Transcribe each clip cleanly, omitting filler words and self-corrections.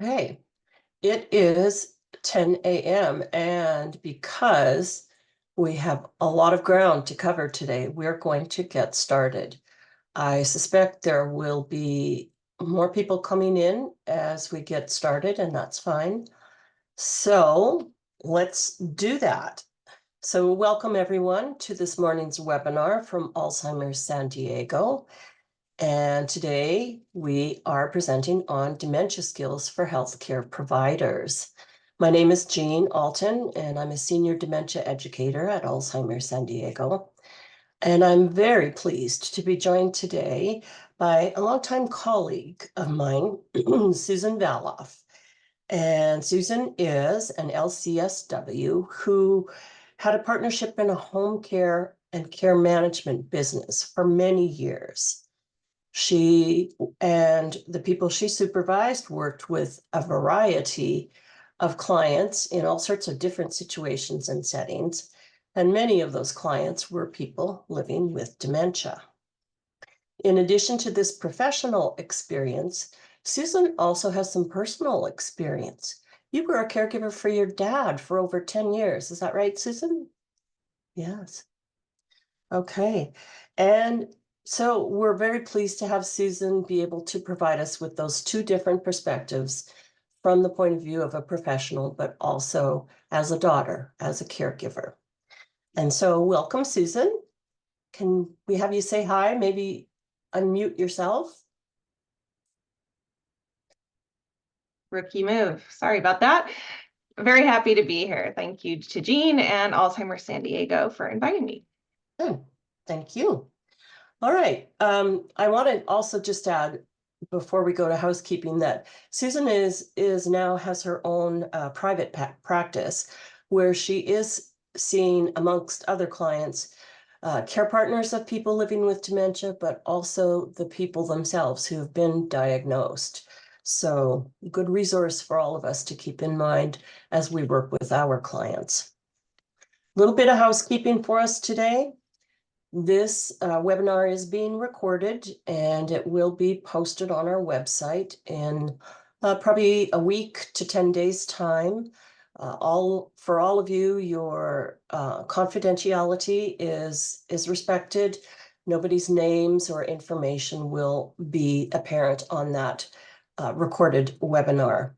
Okay, it is 10 a.m. and because we have a lot of ground to cover today, we're going to get started. I suspect there will be more people coming in as we get started, and that's fine. So let's do that. So welcome everyone to this morning's webinar from Alzheimer's San Diego. And today we are presenting on dementia skills for healthcare providers. My name is Jean Alton, and I'm a senior dementia educator at Alzheimer's San Diego. And I'm very pleased to be joined today by a longtime colleague of mine, Susan Valoff. And Susan is an LCSW who had a partnership in a home care and care management business for many years. She and the people she supervised worked with a variety of clients in all sorts of different situations and settings, and many of those clients were people living with dementia. In addition to this professional experience, Susan also has some personal experience. You were a caregiver for your dad for over 10 years. Is that right, Susan? Yes. Okay. And so we're very pleased to have Susan be able to provide us with those two different perspectives from the point of view of a professional, but also as a daughter, as a caregiver. And so welcome, Susan. Can we have you say hi? Maybe unmute yourself. Rookie move. Sorry about that. Very happy to be here. Thank you to Jean and Alzheimer's San Diego for inviting me. Oh, thank you. All right. I want to also just add before we go to housekeeping that Susan now has her own private practice where she is seeing, amongst other clients, care partners of people living with dementia, but also the people themselves who have been diagnosed. So good resource for all of us to keep in mind as we work with our clients. A little bit of housekeeping for us today. This webinar is being recorded and it will be posted on our website in probably a week to 10 days time. For all of you, your confidentiality is respected. Nobody's names or information will be apparent on that recorded webinar.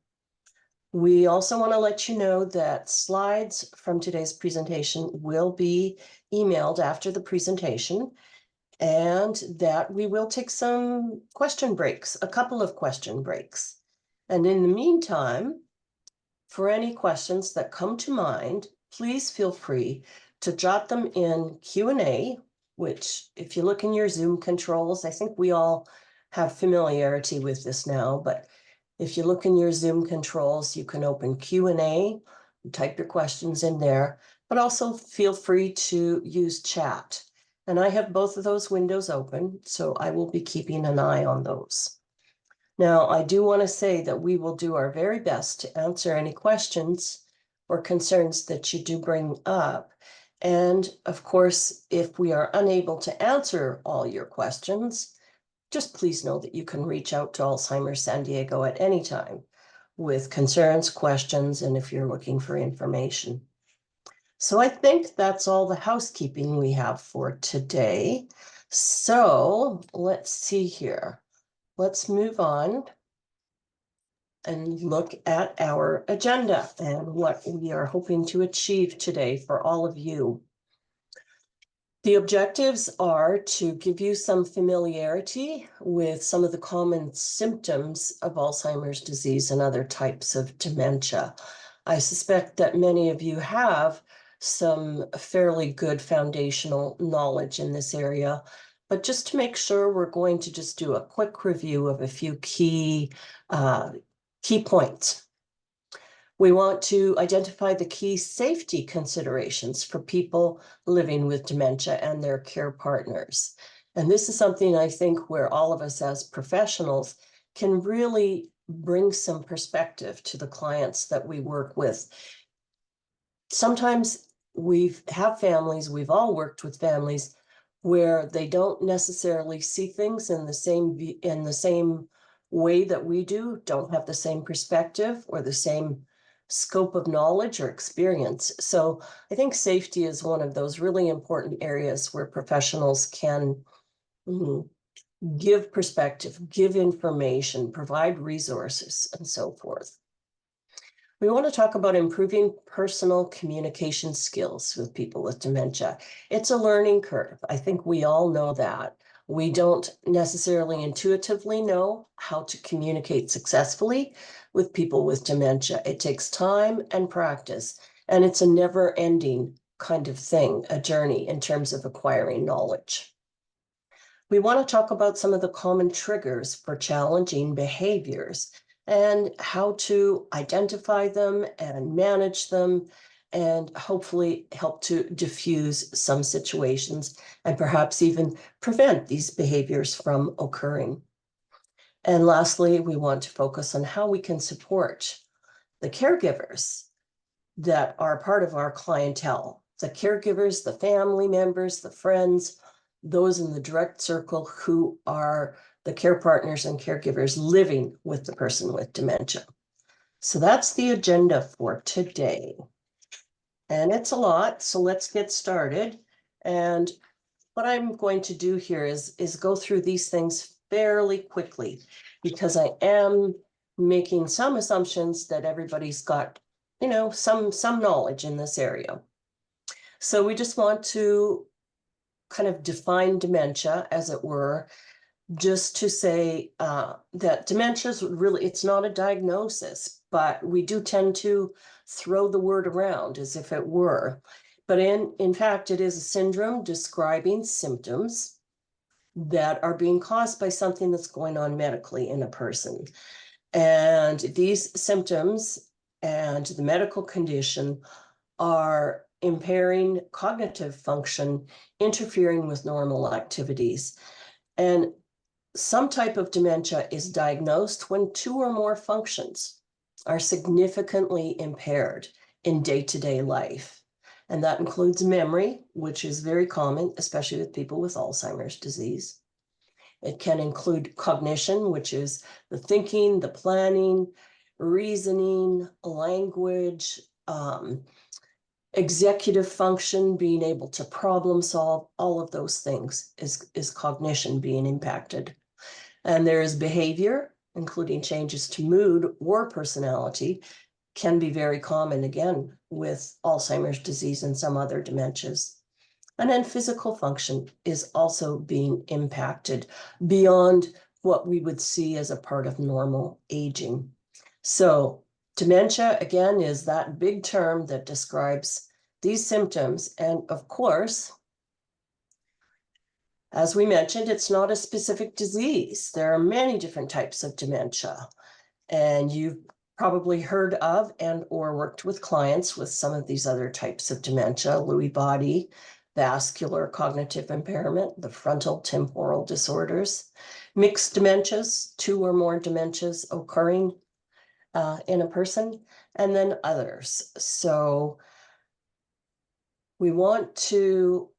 We also want to let you know that slides from today's presentation will be emailed after the presentation, and that we will take some question breaks, a couple of question breaks. And in the meantime, for any questions that come to mind, please feel free to jot them in Q&A, which if you look in your Zoom controls, I think we all have familiarity with this now, but if you look in your Zoom controls, you can open Q&A, type your questions in there, but also feel free to use chat. And I have both of those windows open, so I will be keeping an eye on those. Now, I do want to say that we will do our very best to answer any questions or concerns that you do bring up. And of course, if we are unable to answer all your questions, just please know that you can reach out to Alzheimer's San Diego at any time with concerns, questions, and if you're looking for information. So I think that's all the housekeeping we have for today. So let's see here. Let's move on and look at our agenda and what we are hoping to achieve today for all of you. The objectives are to give you some familiarity with some of the common symptoms of Alzheimer's disease and other types of dementia. I suspect that many of you have some fairly good foundational knowledge in this area, but just to make sure, we're going to just do a quick review of a few key points. We want to identify the key safety considerations for people living with dementia and their care partners. And this is something I think where all of us as professionals can really bring some perspective to the clients that we work with. Sometimes we've all worked with families where they don't necessarily see things in the same way that we do, don't have the same perspective or the same scope of knowledge or experience. So I think safety is one of those really important areas where professionals can give perspective, give information, provide resources, and so forth. We want to talk about improving personal communication skills with people with dementia. It's a learning curve. I think we all know that. We don't necessarily intuitively know how to communicate successfully with people with dementia. It takes time and practice, and it's a never-ending kind of thing, a journey in terms of acquiring knowledge. We want to talk about some of the common triggers for challenging behaviors and how to identify them and manage them, and hopefully help to diffuse some situations and perhaps even prevent these behaviors from occurring. And lastly, we want to focus on how we can support the caregivers that are part of our clientele, the caregivers, the family members, the friends, those in the direct circle who are the care partners and caregivers living with the person with dementia. So that's the agenda for today. And it's a lot, so let's get started. And what I'm going to do here is go through these things fairly quickly, because I am making some assumptions that everybody's got, some knowledge in this area. So we just want to kind of define dementia, as it were, just to say that dementia is really, it's not a diagnosis, but we do tend to throw the word around as if it were. But in fact, it is a syndrome describing symptoms that are being caused by something that's going on medically in a person. And these symptoms and the medical condition are impairing cognitive function, interfering with normal activities. And some type of dementia is diagnosed when 2 or more functions are significantly impaired in day-to-day life. And that includes memory, which is very common, especially with people with Alzheimer's disease. It can include cognition, which is the thinking, the planning, reasoning, language, executive function, being able to problem solve. All of those things is cognition being impacted. And there is behavior, including changes to mood or personality, can be very common, again, with Alzheimer's disease and some other dementias. And then physical function is also being impacted beyond what we would see as a part of normal aging. So dementia, again, is that big term that describes these symptoms. And of course, as we mentioned, it's not a specific disease. There are many different types of dementia, and you've probably heard of and or worked with clients with some of these other types of dementia: Lewy body, vascular cognitive impairment, the frontal temporal disorders, mixed dementias, 2 or more dementias occurring in a person, and then others. So we want to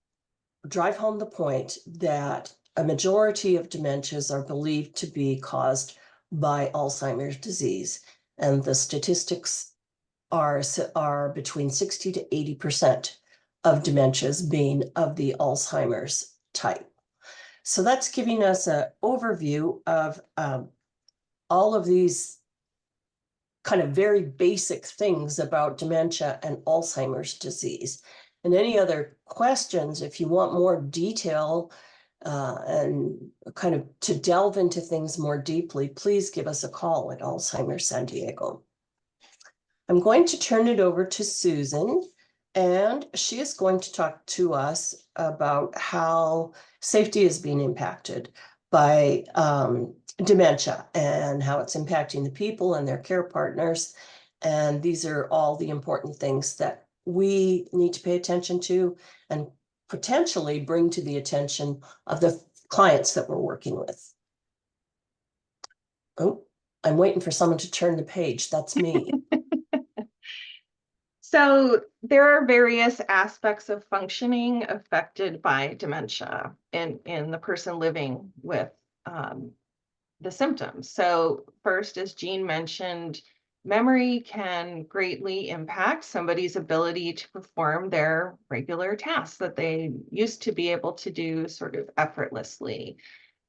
drive home the point that a majority of dementias are believed to be caused by Alzheimer's disease, and the statistics are between 60 to 80% of dementias being of the Alzheimer's type. So that's giving us an overview of all of these kind of very basic things about dementia and Alzheimer's disease. And any other questions, if you want more detail and kind of to delve into things more deeply, please give us a call at Alzheimer's San Diego. I'm going to turn it over to Susan, and she is going to talk to us about how safety is being impacted by dementia and how it's impacting the people and their care partners. And these are all the important things that we need to pay attention to and potentially bring to the attention of the clients that we're working with. Oh, I'm waiting for someone to turn the page. That's me. So there are various aspects of functioning affected by dementia in the person living with the symptoms. So first, as Jean mentioned, memory can greatly impact somebody's ability to perform their regular tasks that they used to be able to do sort of effortlessly.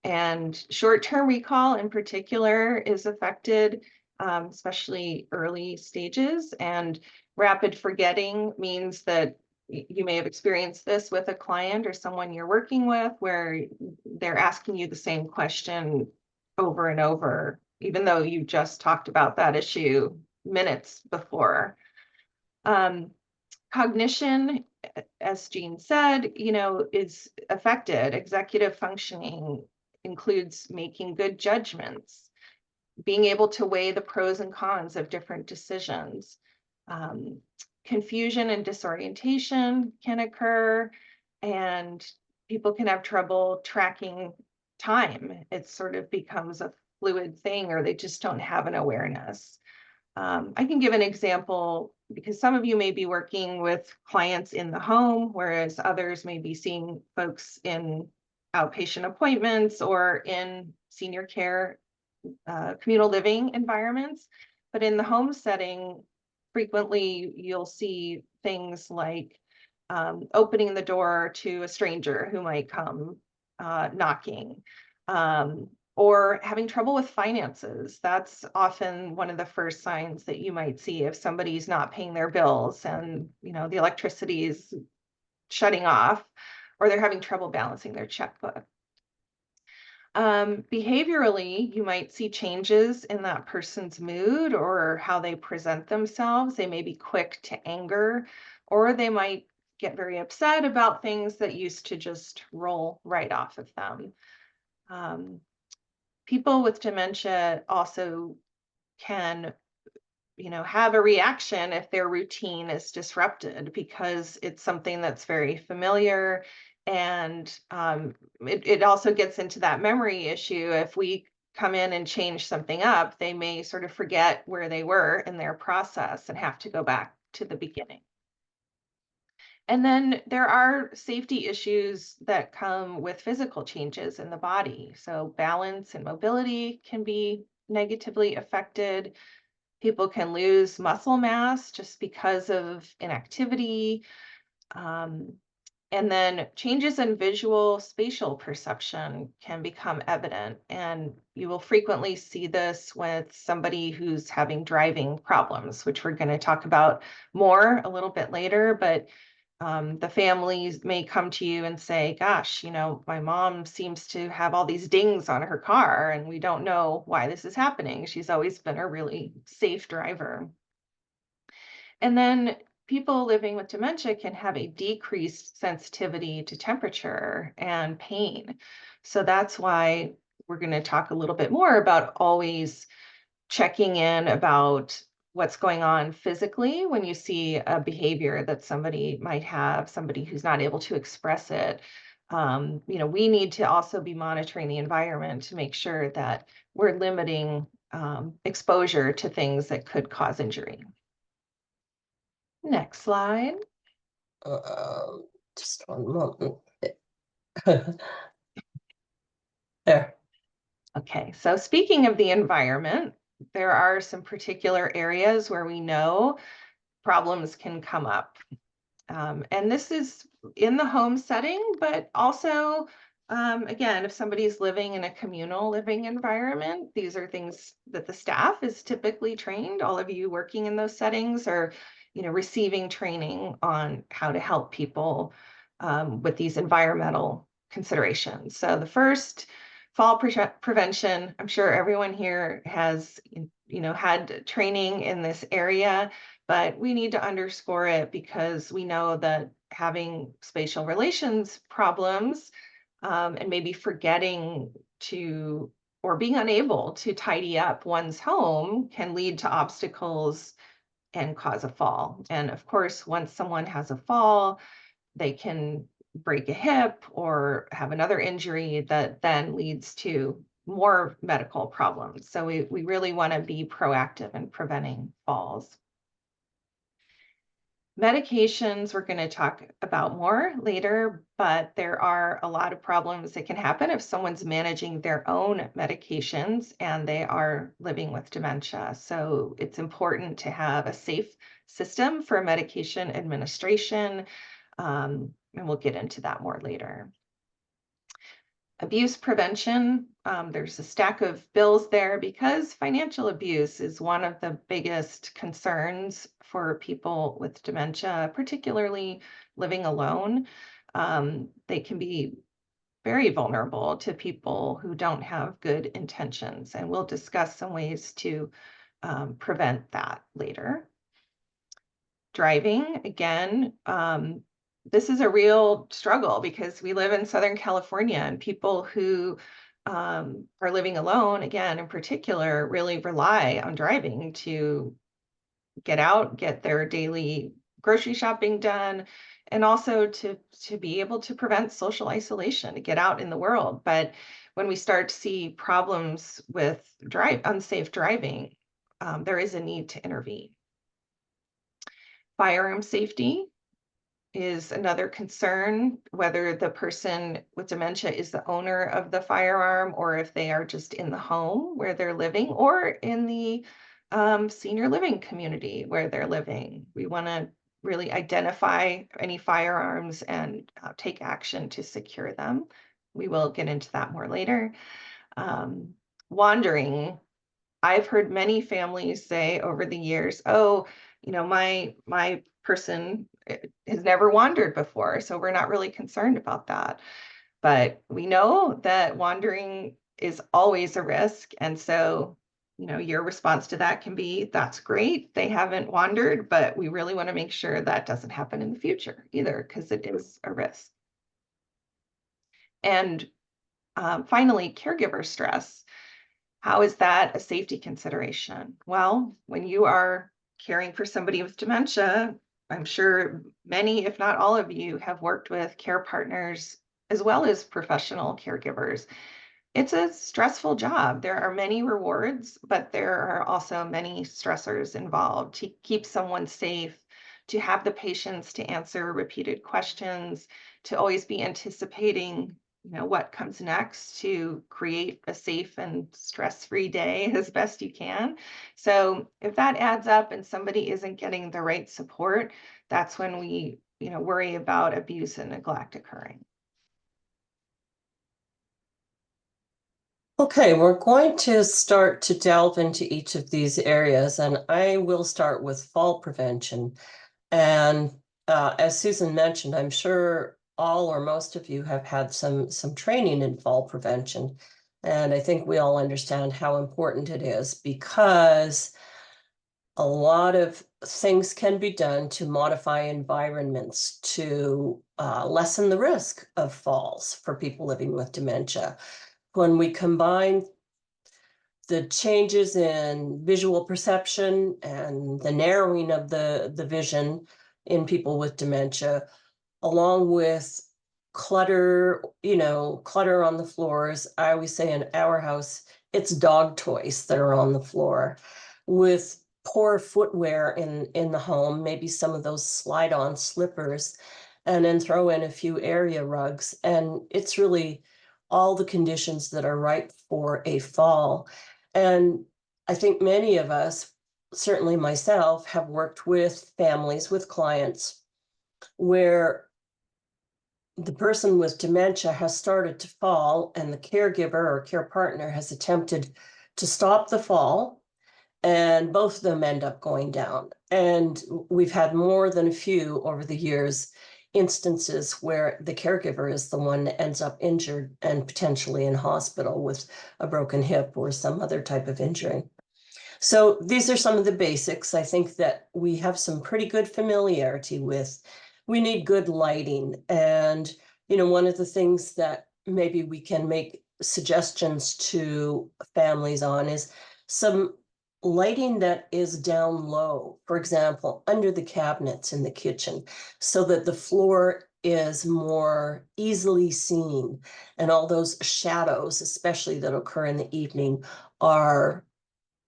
And short-term recall in particular is affected, especially early stages. And rapid forgetting means that you may have experienced this with a client or someone you're working with, where they're asking you the same question over and over, even though you just talked about that issue minutes before. Cognition, as Jean said, is affected. Executive functioning includes making good judgments, being able to weigh the pros and cons of different decisions. Confusion and disorientation can occur, and people can have trouble tracking time. It sort of becomes a fluid thing, or they just don't have an awareness. I can give an example because some of you may be working with clients in the home, whereas others may be seeing folks in outpatient appointments or in senior care, communal living environments. But in the home setting, frequently you'll see things like opening the door to a stranger who might come knocking, or having trouble with finances. That's often one of the first signs that you might see if somebody's not paying their bills and the electricity is shutting off, or they're having trouble balancing their checkbook. Behaviorally, you might see changes in that person's mood or how they present themselves. They may be quick to anger, or they might get very upset about things that used to just roll right off of them. People with dementia also can, have a reaction if their routine is disrupted, because it's something that's very familiar. And it also gets into that memory issue. If we come in and change something up, they may sort of forget where they were in their process and have to go back to the beginning. And then there are safety issues that come with physical changes in the body. So balance and mobility can be negatively affected. People can lose muscle mass just because of inactivity. And then changes in visual spatial perception can become evident. And you will frequently see this with somebody who's having driving problems, which we're going to talk about more a little bit later. But the families may come to you and say, gosh, my mom seems to have all these dings on her car, and we don't know why this is happening. She's always been a really safe driver. And then people living with dementia can have a decreased sensitivity to temperature and pain. So that's why we're going to talk a little bit more about always checking in about what's going on physically when you see a behavior that somebody might have, somebody who's not able to express it. We need to also be monitoring the environment to make sure that we're limiting exposure to things that could cause injury. Next slide. Just one moment. There. Okay, so speaking of the environment, there are some particular areas where we know problems can come up. And this is in the home setting, but also, again, if somebody's living in a communal living environment, these are things that the staff is typically trained. All of you working in those settings are, receiving training on how to help people with these environmental considerations. So the first, fall prevention. I'm sure everyone here has, had training in this area, but we need to underscore it because we know that having spatial relations problems and maybe forgetting to or being unable to tidy up one's home can lead to obstacles and cause a fall. And of course, once someone has a fall, they can break a hip or have another injury that then leads to more medical problems. So we really want to be proactive in preventing falls. Medications we're going to talk about more later, but there are a lot of problems that can happen if someone's managing their own medications and they are living with dementia. So it's important to have a safe system for medication administration, and we'll get into that more later. Abuse prevention, there's a stack of bills there because financial abuse is one of the biggest concerns for people with dementia, particularly living alone. They can be very vulnerable to people who don't have good intentions, and we'll discuss some ways to prevent that later. Driving, again, this is a real struggle because we live in Southern California, and people who are living alone, again, in particular, really rely on driving to get out, get their daily grocery shopping done, and also to be able to prevent social isolation, to get out in the world. But when we start to see problems with unsafe driving, there is a need to intervene. Firearm safety is another concern, whether the person with dementia is the owner of the firearm or if they are just in the home where they're living or in the senior living community where they're living. We want to really identify any firearms and take action to secure them. We will get into that more later. Wandering. I've heard many families say over the years, oh, my person has never wandered before, so we're not really concerned about that. But we know that wandering is always a risk. And so, your response to that can be, that's great, they haven't wandered, but we really want to make sure that doesn't happen in the future either, because it is a risk. And finally, caregiver stress. How is that a safety consideration? Well, when you are caring for somebody with dementia, I'm sure many, if not all of you, have worked with care partners as well as professional caregivers. It's a stressful job. There are many rewards, but there are also many stressors involved. To keep someone safe, to have the patience to answer repeated questions, to always be anticipating what comes next, to create a safe and stress-free day as best you can. So if that adds up and somebody isn't getting the right support, that's when we worry about abuse and neglect occurring. Okay, we're going to start to delve into each of these areas, and I will start with fall prevention. And as Susan mentioned, I'm sure all or most of you have had some training in fall prevention. And I think we all understand how important it is because a lot of things can be done to modify environments to lessen the risk of falls for people living with dementia. When we combine the changes in visual perception and the narrowing of the vision in people with dementia, along with clutter, clutter on the floors. I always say in our house, it's dog toys that are on the floor, with poor footwear in the home, maybe some of those slide-on slippers, and then throw in a few area rugs. And it's really all the conditions that are ripe for a fall. And I think many of us, certainly myself, have worked with families, with clients, where the person with dementia has started to fall and the caregiver or care partner has attempted to stop the fall, and both of them end up going down. And we've had more than a few over the years instances where the caregiver is the one that ends up injured and potentially in hospital with a broken hip or some other type of injury. So these are some of the basics I think that we have some pretty good familiarity with. We need good lighting. And, one of the things that maybe we can make suggestions to families on is some lighting that is down low, for example, under the cabinets in the kitchen, so that the floor is more easily seen. And all those shadows, especially that occur in the evening, are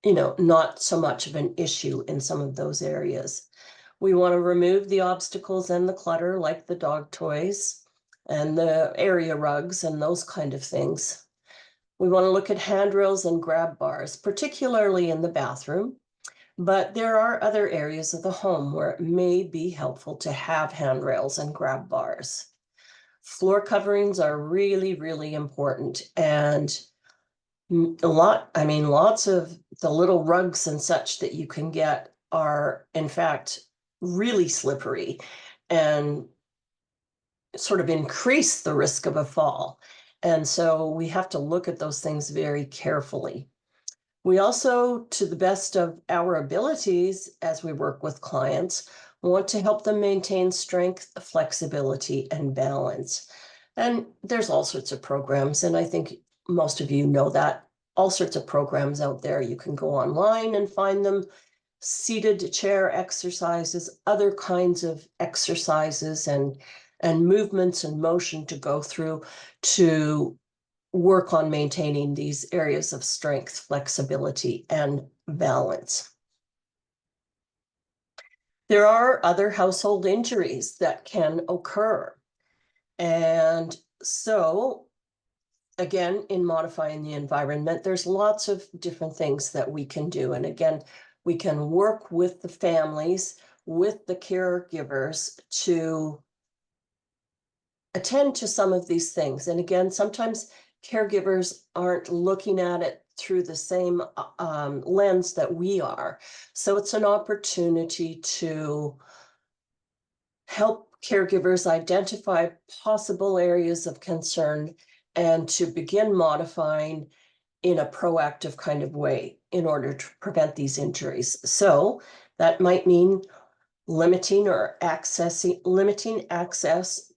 not so much of an issue in some of those areas. We want to remove the obstacles and the clutter, like the dog toys and the area rugs and those kind of things. We want to look at handrails and grab bars, particularly in the bathroom, but there are other areas of the home where it may be helpful to have handrails and grab bars. Floor coverings are really, really important, and lots of the little rugs and such that you can get are in fact really slippery and sort of increase the risk of a fall. And so we have to look at those things very carefully. We also, to the best of our abilities as we work with clients, want to help them maintain strength, flexibility, and balance. And there's all sorts of programs, and I think most of you know that, all sorts of programs out there. You can go online and find them, seated chair exercises, other kinds of exercises and movements and motion to go through to work on maintaining these areas of strength, flexibility, and balance. There are other household injuries that can occur. And so, again, in modifying the environment, there's lots of different things that we can do. And again, we can work with the families, with the caregivers to attend to some of these things. And again, sometimes caregivers aren't looking at it through the same lens that we are. So it's an opportunity to help caregivers identify possible areas of concern and to begin modifying in a proactive kind of way in order to prevent these injuries. So that might mean limiting access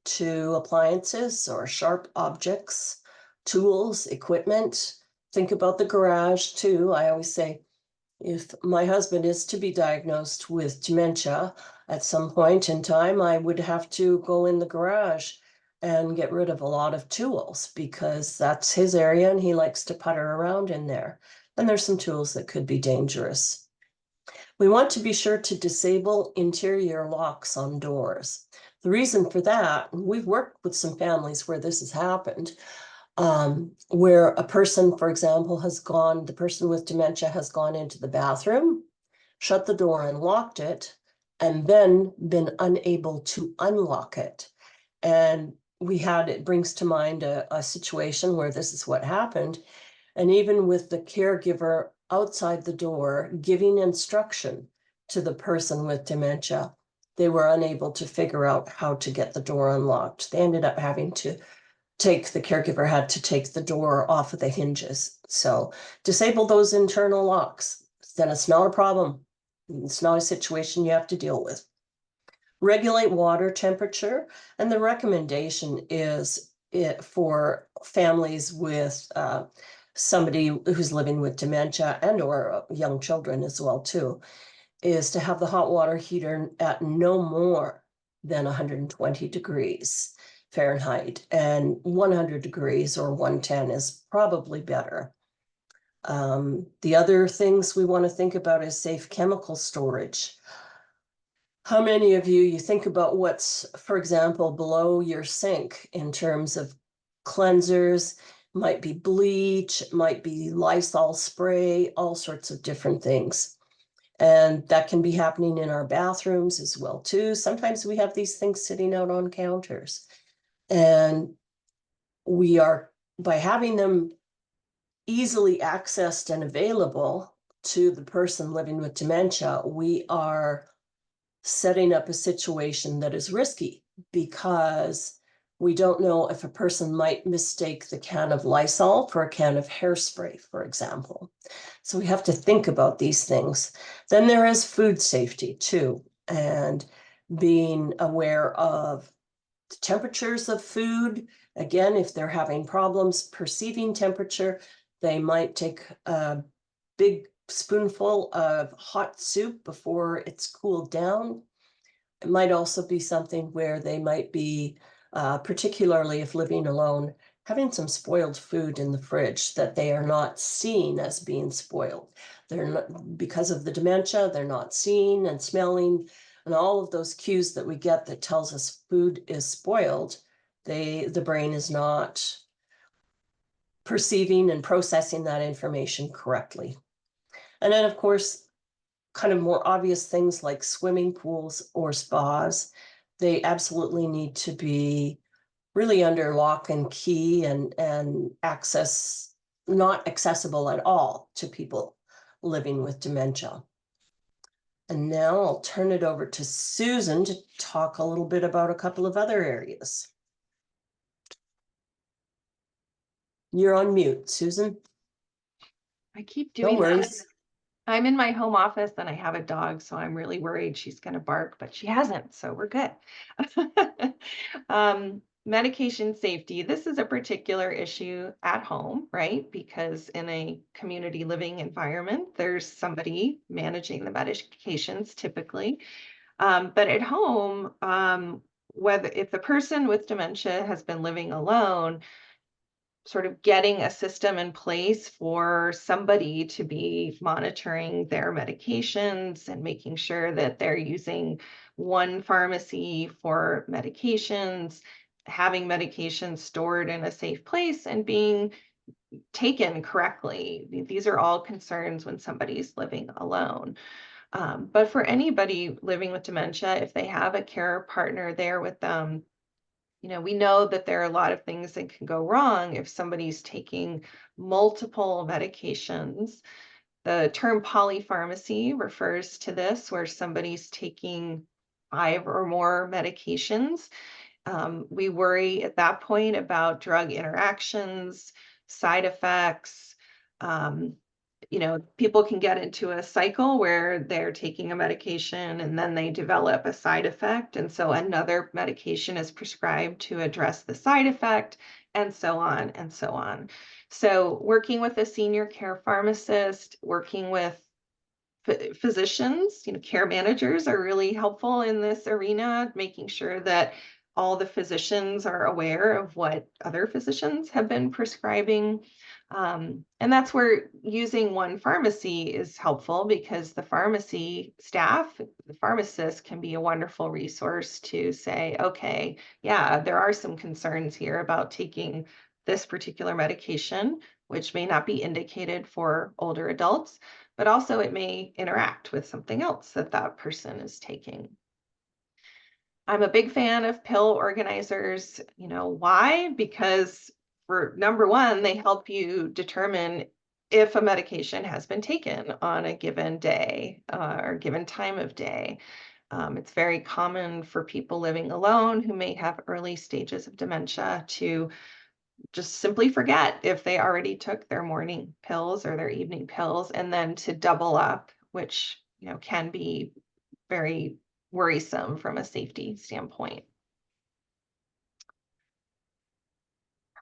to appliances or sharp objects, tools, equipment. Think about the garage too. I always say, if my husband is to be diagnosed with dementia at some point in time, I would have to go in the garage and get rid of a lot of tools because that's his area and he likes to putter around in there. And there's some tools that could be dangerous. We want to be sure to disable interior locks on doors. The reason for that, we've worked with some families where this has happened, where a person, for example, the person with dementia has gone into the bathroom, shut the door and locked it, and then been unable to unlock it. And it brings to mind a situation where this is what happened. And even with the caregiver outside the door giving instruction to the person with dementia, they were unable to figure out how to get the door unlocked. They ended up having to the caregiver had to take the door off of the hinges. So disable those internal locks. Then it's not a problem. It's not a situation you have to deal with. Regulate water temperature. And the recommendation is for families with somebody who's living with dementia and or young children as well too, is to have the hot water heater at no more than 120 degrees Fahrenheit, and 100 degrees or 110 is probably better. The other things we want to think about is safe chemical storage. How many of you think about what's, for example, below your sink in terms of cleansers? Might be bleach, might be Lysol spray, all sorts of different things. And that can be happening in our bathrooms as well too. Sometimes we have these things sitting out on counters. And by having them easily accessed and available to the person living with dementia, we are setting up a situation that is risky because we don't know if a person might mistake the can of Lysol for a can of hairspray, for example. So we have to think about these things. Then there is food safety too, and being aware of the temperatures of food. Again, if they're having problems perceiving temperature, they might take a big spoonful of hot soup before it's cooled down. It might also be something where they might be, particularly if living alone, having some spoiled food in the fridge that they are not seeing as being spoiled. They're not, because of the dementia, they're not seeing and smelling And all of those cues that we get that tells us food is spoiled, the brain is not perceiving and processing that information correctly. And then, of course, kind of more obvious things like swimming pools or spas, they absolutely need to be really under lock and key and not accessible at all to people living with dementia. And now I'll turn it over to Susan to talk a little bit about a couple of other areas. You're on mute, Susan. I keep No doing that. worries. I'm in my home office and I have a dog, so I'm really worried she's going to bark, but she hasn't, so we're good. Medication safety. This is a particular issue at home, right? Because in a community living environment, there's somebody managing the medications typically. But at home, whether if the person with dementia has been living alone, sort of getting a system in place for somebody to be monitoring their medications and making sure that they're using one pharmacy for medications, having medications stored in a safe place and being taken correctly. These are all concerns when somebody's living alone. But for anybody living with dementia, if they have a care partner there with them, we know that there are a lot of things that can go wrong if somebody's taking multiple medications. The term polypharmacy refers to this, where somebody's taking 5 or more medications. We worry at that point about drug interactions, side effects. People can get into a cycle where they're taking a medication and then they develop a side effect. And so another medication is prescribed to address the side effect, and so on and so on. So working with a senior care pharmacist, working with physicians, care managers are really helpful in this arena, making sure that all the physicians are aware of what other physicians have been prescribing. And that's where using one pharmacy is helpful, because the pharmacy staff, the pharmacist, can be a wonderful resource to say, okay, yeah, there are some concerns here about taking this particular medication, which may not be indicated for older adults, but also it may interact with something else that that person is taking. I'm a big fan of pill organizers. Why? Because for number one, they help you determine if a medication has been taken on a given day or given time of day. It's very common for people living alone who may have early stages of dementia to just simply forget if they already took their morning pills or their evening pills, and then to double up, which can be very worrisome from a safety standpoint.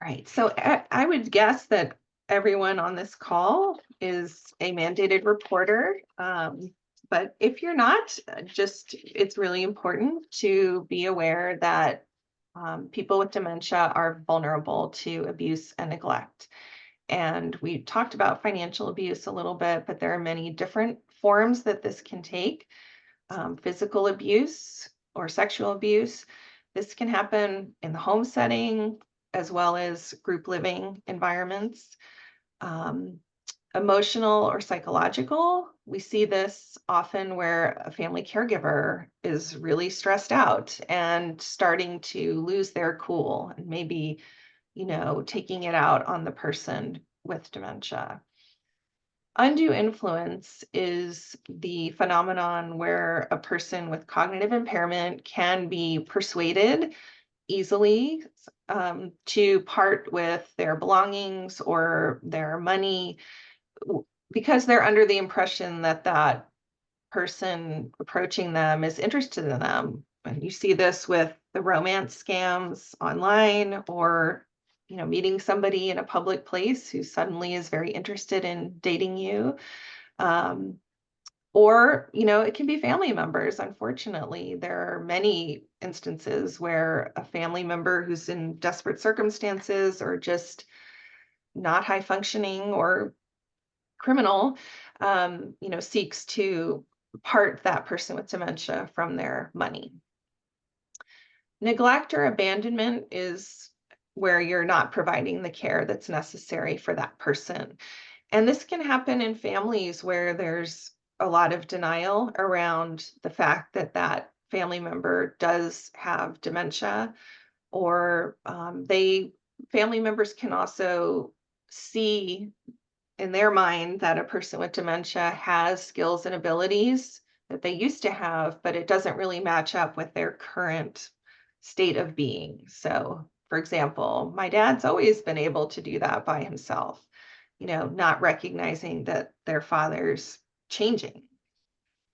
All right, so I would guess that everyone on this call is a mandated reporter. But if you're not, it's really important to be aware that people with dementia are vulnerable to abuse and neglect. And we talked about financial abuse a little bit, but there are many different forms that this can take. Physical abuse or sexual abuse. This can happen in the home setting as well as group living environments. Emotional or psychological. We see this often where a family caregiver is really stressed out and starting to lose their cool and maybe, taking it out on the person with dementia. Undue influence is the phenomenon where a person with cognitive impairment can be persuaded easily to part with their belongings or their money because they're under the impression that that person approaching them is interested in them. And you see this with the romance scams online, or meeting somebody in a public place who suddenly is very interested in dating you. Or it can be family members. Unfortunately, there are many instances where a family member who's in desperate circumstances or just not high functioning or criminal, seeks to part that person with dementia from their money. Neglect or abandonment is where you're not providing the care that's necessary for that person. And this can happen in families where there's a lot of denial around the fact that that family member does have dementia, or family members can also see in their mind that a person with dementia has skills and abilities that they used to have, but it doesn't really match up with their current state of being. So, for example, my dad's always been able to do that by himself, not recognizing that their father's changing.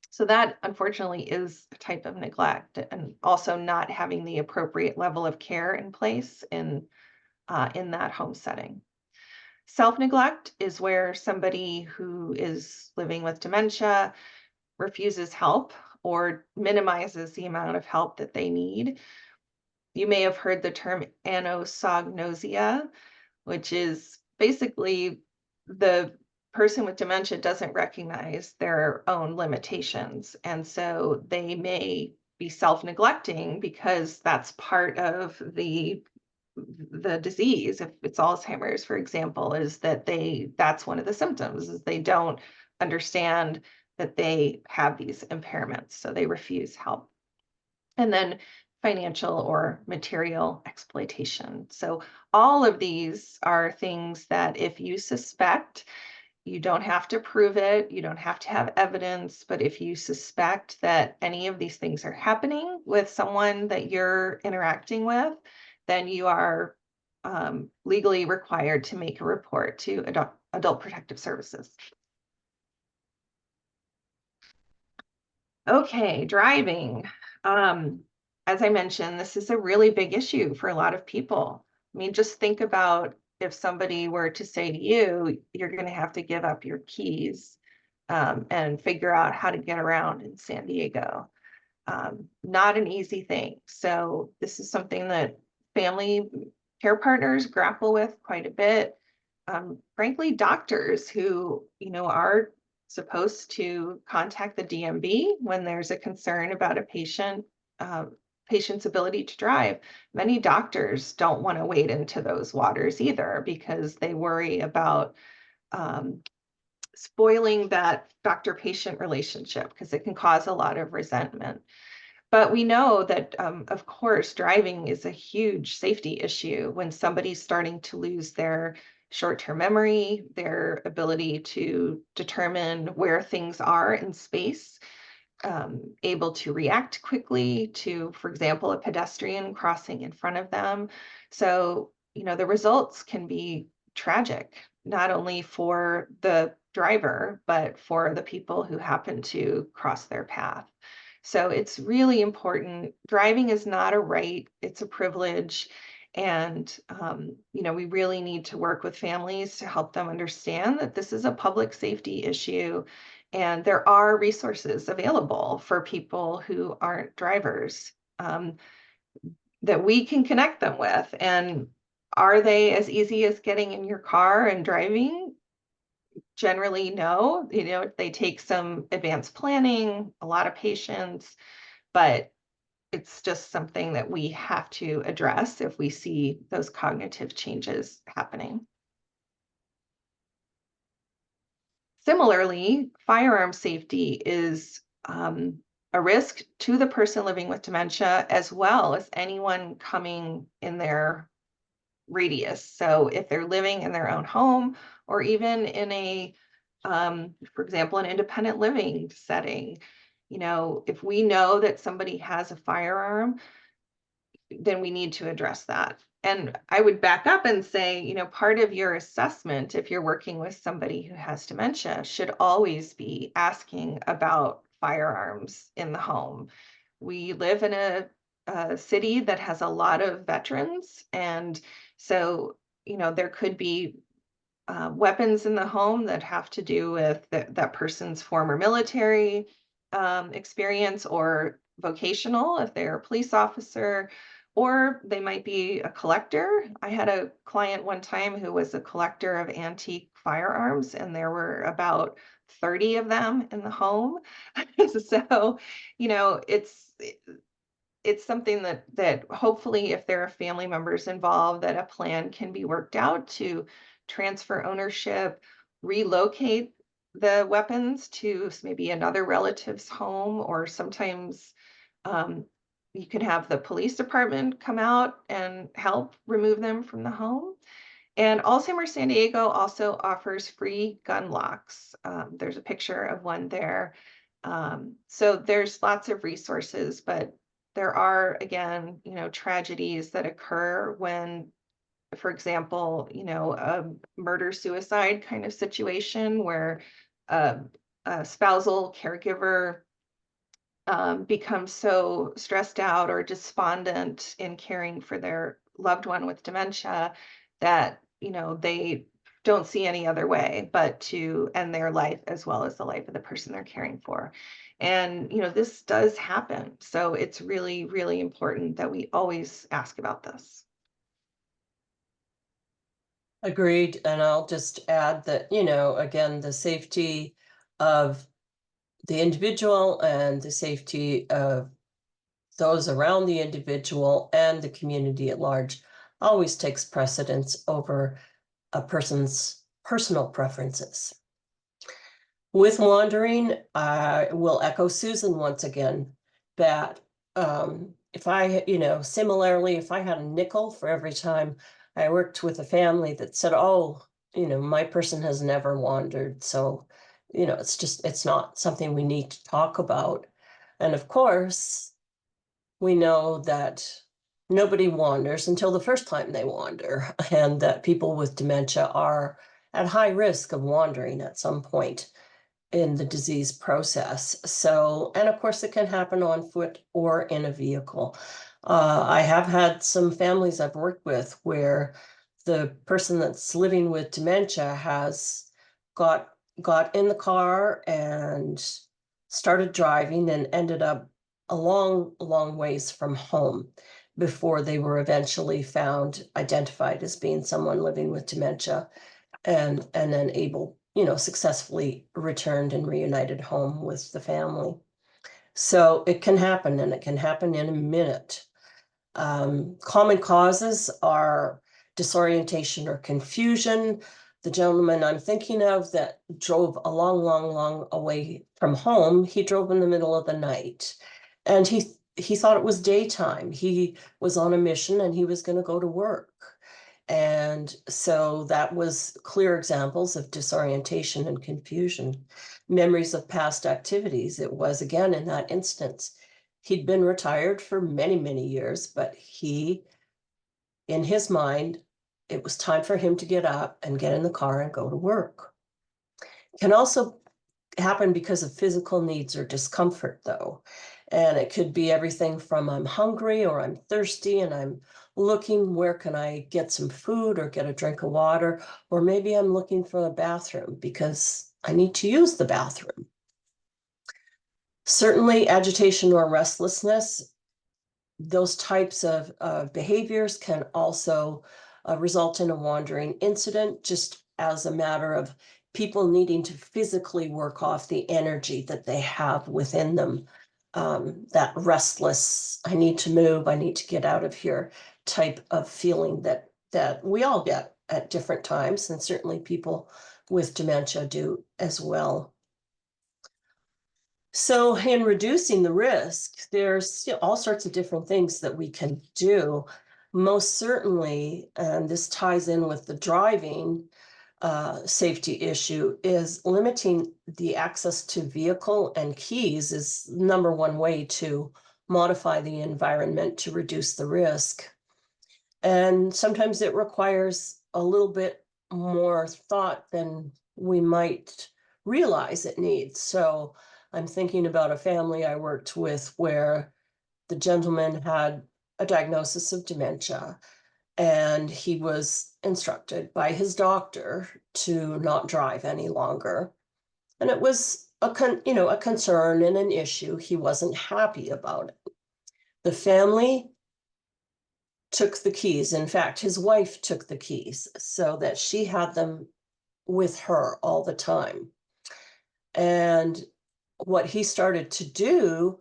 So that unfortunately is a type of neglect, and also not having the appropriate level of care in place in that home setting. Self-neglect is where somebody who is living with dementia refuses help or minimizes the amount of help that they need. You may have heard the term anosognosia, which is basically the person with dementia doesn't recognize their own limitations. And so they may be self-neglecting because that's part of the disease. If it's Alzheimer's, for example, is that that's one of the symptoms, is they don't understand that they have these impairments, so they refuse help. And then financial or material exploitation. So all of these are things that if you suspect, you don't have to prove it, you don't have to have evidence, but if you suspect that any of these things are happening with someone that you're interacting with, then you are legally required to make a report to Adult Protective Services. Okay, driving. As I mentioned, this is a really big issue for a lot of people. I mean, just think about if somebody were to say to you, you're going to have to give up your keys and figure out how to get around in San Diego. Not an easy thing. So this is something that family care partners grapple with quite a bit. Frankly, doctors who, are supposed to contact the DMV when there's a concern about a patient's ability to drive. Many doctors don't want to wade into those waters either because they worry about spoiling that doctor-patient relationship because it can cause a lot of resentment. But we know that, of course, driving is a huge safety issue when somebody's starting to lose their short-term memory, their ability to determine where things are in space, able to react quickly to, for example, a pedestrian crossing in front of them. So, the results can be tragic, not only for the driver, but for the people who happen to cross their path. So it's really important. Driving is not a right, it's a privilege. And, we really need to work with families to help them understand that this is a public safety issue. And there are resources available for people who aren't drivers that we can connect them with. And are they as easy as getting in your car and driving? Generally, no. They take some advanced planning, a lot of patience, but it's just something that we have to address if we see those cognitive changes happening. Similarly, firearm safety is a risk to the person living with dementia as well as anyone coming in their radius. So if they're living in their own home or even in a, for example, an independent living setting, if we know that somebody has a firearm, then we need to address that. And I would back up and say, part of your assessment, if you're working with somebody who has dementia, should always be asking about firearms in the home. We live in a city that has a lot of veterans. And so, there could be weapons in the home that have to do with that person's former military experience or vocational, if they're a police officer, or they might be a collector. I had a client one time who was a collector of antique firearms, and there were about 30 of them in the home. So, you know, it's something that hopefully, if there are family members involved, that a plan can be worked out to transfer ownership, relocate the weapons to maybe another relative's home, or sometimes you can have the police department come out and help remove them from the home. And Alzheimer San Diego also offers free gun locks. There's a picture of one there. So there's lots of resources, but there are, again, you know, tragedies that occur when, for example, you know, a murder-suicide kind of situation where a spousal caregiver becomes so stressed out or despondent in caring for their loved one with dementia that, you know, they don't see any other way but to end their life as well as the life of the person they're caring for. And, you know, this does happen. So it's really, really important that we always ask about this. Agreed. And I'll just add that, you know, again, the safety of the individual and the safety of those around the individual and the community at large always takes precedence over a person's personal preferences. With wandering, I will echo Susan once again that if I, you know, similarly, if I had a nickel for every time I worked with a family that said, oh, you know, my person has never wandered. So, you know, it's not something we need to talk about. And of course, we know that nobody wanders until the first time they wander, and that people with dementia are at high risk of wandering at some point in the disease process. So, and of course, it can happen on foot or in a vehicle. I have had some families I've worked with where the person that's living with dementia has got in the car and started driving and ended up a long ways from home before they were eventually found, identified as being someone living with dementia, and then able, you know, successfully returned and reunited home with the family. So it can happen, and it can happen in a minute. Common causes are disorientation or confusion. The gentleman I'm thinking of that drove a long away from home, he drove in the middle of the night, and he thought it was daytime. He was on a mission and he was going to go to work. And so that was clear examples of disorientation and confusion. Memories of past activities. It was, again, in that instance, he'd been retired for many years, but he, in his mind, it was time for him to get up and get in the car and go to work. Can also happen because of physical needs or discomfort, though. And it could be everything from I'm hungry or I'm thirsty and I'm looking, where can I get some food or get a drink of water? Or maybe I'm looking for a bathroom because I need to use the bathroom. Certainly agitation or restlessness, those types of behaviors can also result in a wandering incident, just as a matter of people needing to physically work off the energy that they have within them. That restless, I need to move, I need to get out of here type of feeling that we all get at different times, and certainly people with dementia do as well. So in reducing the risk, there's all sorts of different things that we can do. Most certainly, and this ties in with the driving safety issue, is limiting the access to vehicle and keys is number one way to modify the environment to reduce the risk. And sometimes it requires a little bit more thought than we might realize it needs. So I'm thinking about a family I worked with where the gentleman had a diagnosis of dementia, and he was instructed by his doctor to not drive any longer. And it was a concern and an issue. He wasn't happy about it. The family took the keys. In fact, his wife took the keys so that she had them with her all the time. And what he started to do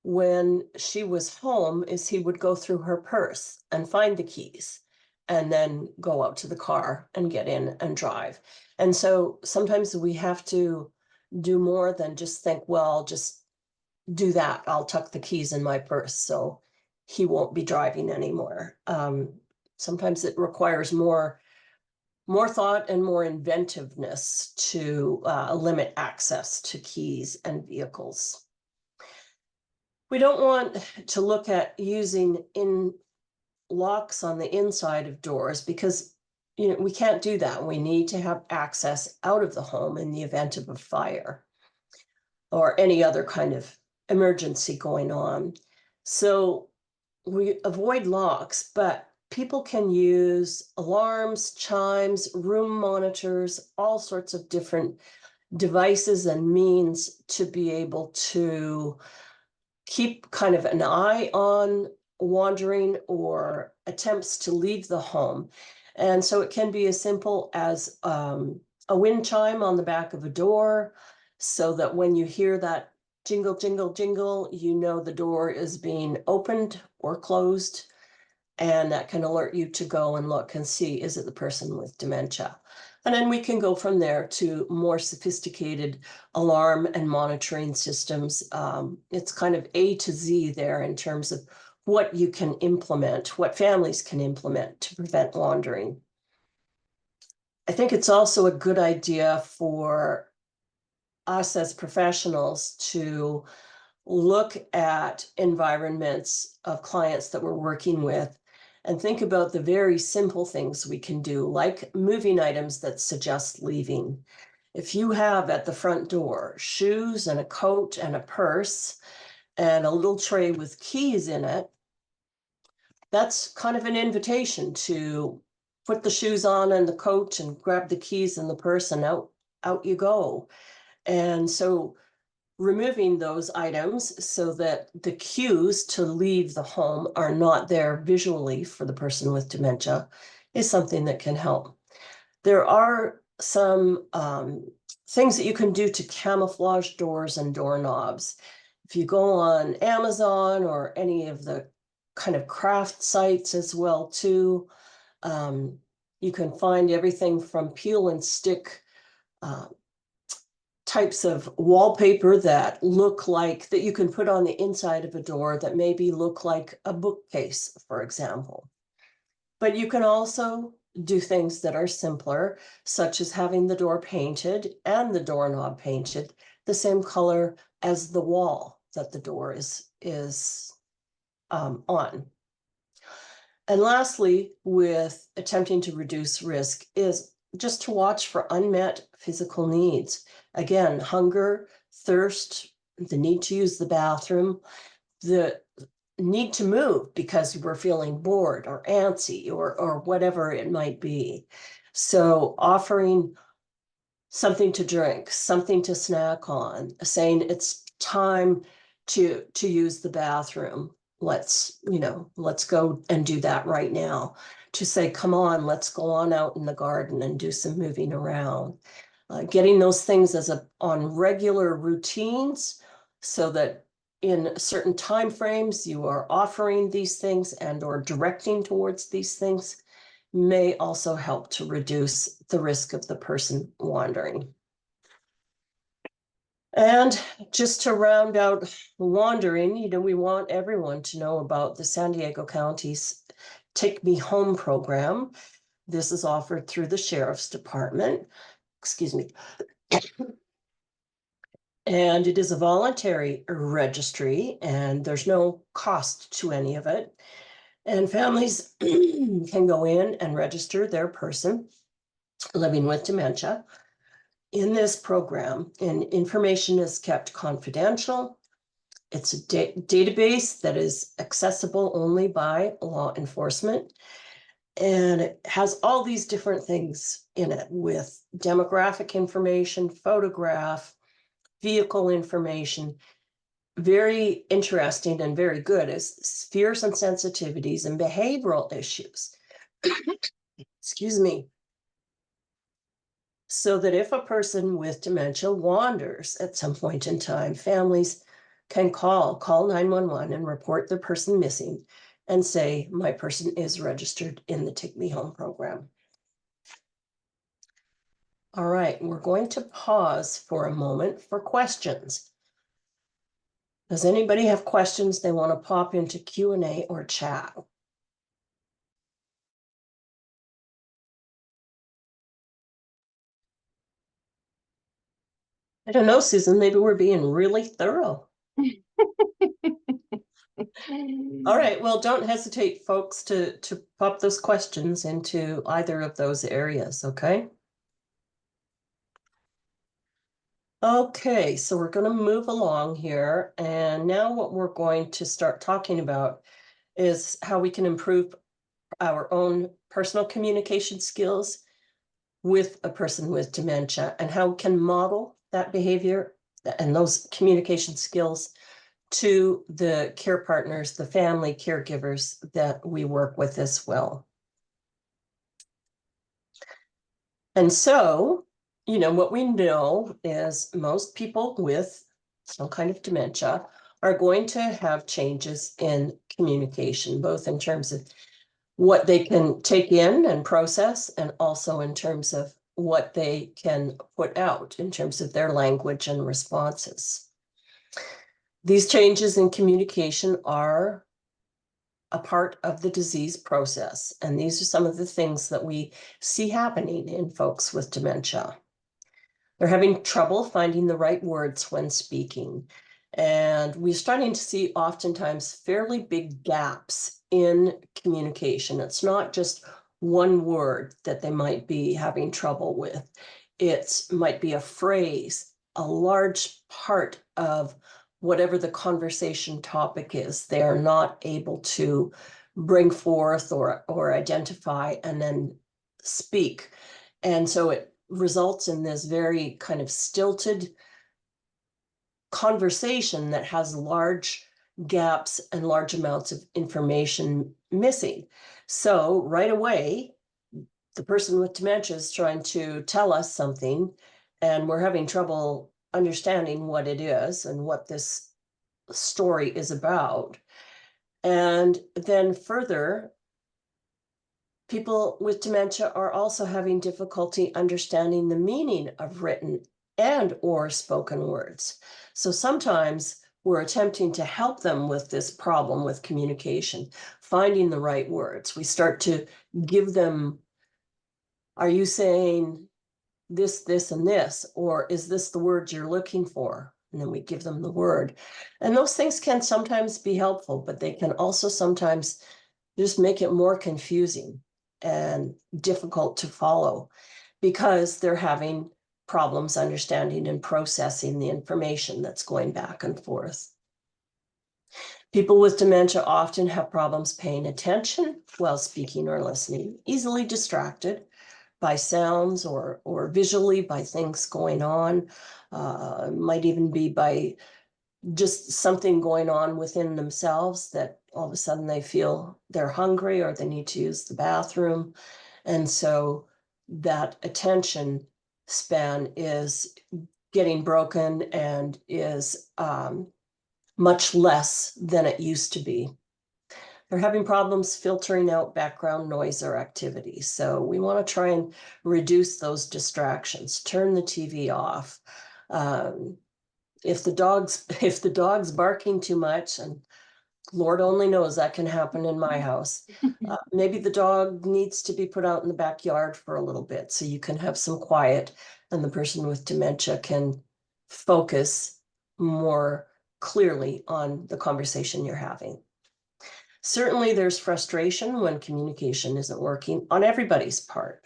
when she was home is he would go through her purse and find the keys and then go out to the car and get in and drive. And so sometimes we have to do more than just think, well, just do that. I'll tuck the keys in my purse so he won't be driving anymore. Sometimes it requires more thought and more inventiveness to limit access to keys and vehicles. We don't want to look at using locks on the inside of doors because we can't do that. We need to have access out of the home in the event of a fire or any other kind of emergency going on. So we avoid locks, but people can use alarms, chimes, room monitors, all sorts of different devices and means to be able to keep kind of an eye on wandering or attempts to leave the home. And so it can be as simple as a wind chime on the back of a door, so that when you hear that jingle, jingle, jingle, you know the door is being opened or closed, and that can alert you to go and look and see, is it the person with dementia? And then we can go from there to more sophisticated alarm and monitoring systems. It's kind of A to Z there in terms of what you can implement, what families can implement to prevent wandering. I think it's also a good idea for us as professionals to look at environments of clients that we're working with and think about the very simple things we can do, like moving items that suggest leaving. If you have at the front door shoes and a coat and a purse and a little tray with keys in it, that's kind of an invitation to put the shoes on and the coat and grab the keys and the purse and out you go. And so removing those items so that the cues to leave the home are not there visually for the person with dementia is something that can help. There are some things that you can do to camouflage doors and doorknobs. If you go on Amazon or any of the kind of craft sites as well too, you can find everything from peel and stick types of wallpaper that look like, that you can put on the inside of a door that maybe look like a bookcase, for example. But you can also do things that are simpler, such as having the door painted and the doorknob painted the same color as the wall that the door is on. And lastly, with attempting to reduce risk is just to watch for unmet physical needs. Again, hunger, thirst, the need to use the bathroom, the need to move because you were feeling bored or antsy or whatever it might be. So offering something to drink, something to snack on, saying it's time to use the bathroom. Let's go and do that right now. To say, come on, let's go on out in the garden and do some moving around. Getting those things on regular routines so that in certain time frames you are offering these things and or directing towards these things may also help to reduce the risk of the person wandering. And just to round out wandering, we want everyone to know about the San Diego County's Take Me Home program. This is offered through the Sheriff's Department. Excuse me. And it is a voluntary registry, and there's no cost to any of it. And families can go in and register their person living with dementia in this program, and information is kept confidential. It's a database that is accessible only by law enforcement. And it has all these different things in it with demographic information, photograph, vehicle information. Very interesting and very good is fears and sensitivities and behavioral issues. Excuse me. so that if a person with dementia wanders at some point in time, families can call 911 and report their person missing and say, my person is registered in the Take Me Home program. All right, we're going to pause for a moment for questions. Does anybody have questions they want to pop into Q&A or chat? I don't know, Susan, maybe we're being really thorough. All right, well, don't hesitate, folks, to pop those questions into either of those areas, okay? Okay, so we're going to move along here, and now what we're going to start talking about is how we can improve our own personal communication skills with a person with dementia, and how we can model that behavior and those communication skills to the care partners, the family caregivers that we work with as well. And so, what we know is most people with some kind of dementia are going to have changes in communication, both in terms of what they can take in and process, and also in terms of what they can put out in terms of their language and responses. These changes in communication are a part of the disease process, and these are some of the things that we see happening in folks with dementia. They're having trouble finding the right words when speaking, and we're starting to see oftentimes fairly big gaps in communication. It's not just one word that they might be having trouble with. It might be a phrase, a large part of whatever the conversation topic is. They are not able to bring forth or identify and then speak. And so it results in this very kind of stilted conversation that has large gaps and large amounts of information missing. So right away, the person with dementia is trying to tell us something, and we're having trouble understanding what it is and what this story is about. And then further, people with dementia are also having difficulty understanding the meaning of written and or spoken words. So sometimes we're attempting to help them with this problem with communication, finding the right words. We start to give them, are you saying this, this, and this, or is this the word you're looking for? And then we give them the word. And those things can sometimes be helpful, but they can also sometimes just make it more confusing and difficult to follow because they're having problems understanding and processing the information that's going back and forth. People with dementia often have problems paying attention while speaking or listening, easily distracted by sounds or visually by things going on. Might even be by just something going on within themselves that all of a sudden they feel they're hungry or they need to use the bathroom. And so that attention span is getting broken and is much less than it used to be. They're having problems filtering out background noise or activity. So we want to try and reduce those distractions, turn the TV off. If the dog's barking too much, and Lord only knows that can happen in my house, maybe the dog needs to be put out in the backyard for a little bit so you can have some quiet and the person with dementia can focus more clearly on the conversation you're having. Certainly there's frustration when communication isn't working on everybody's part.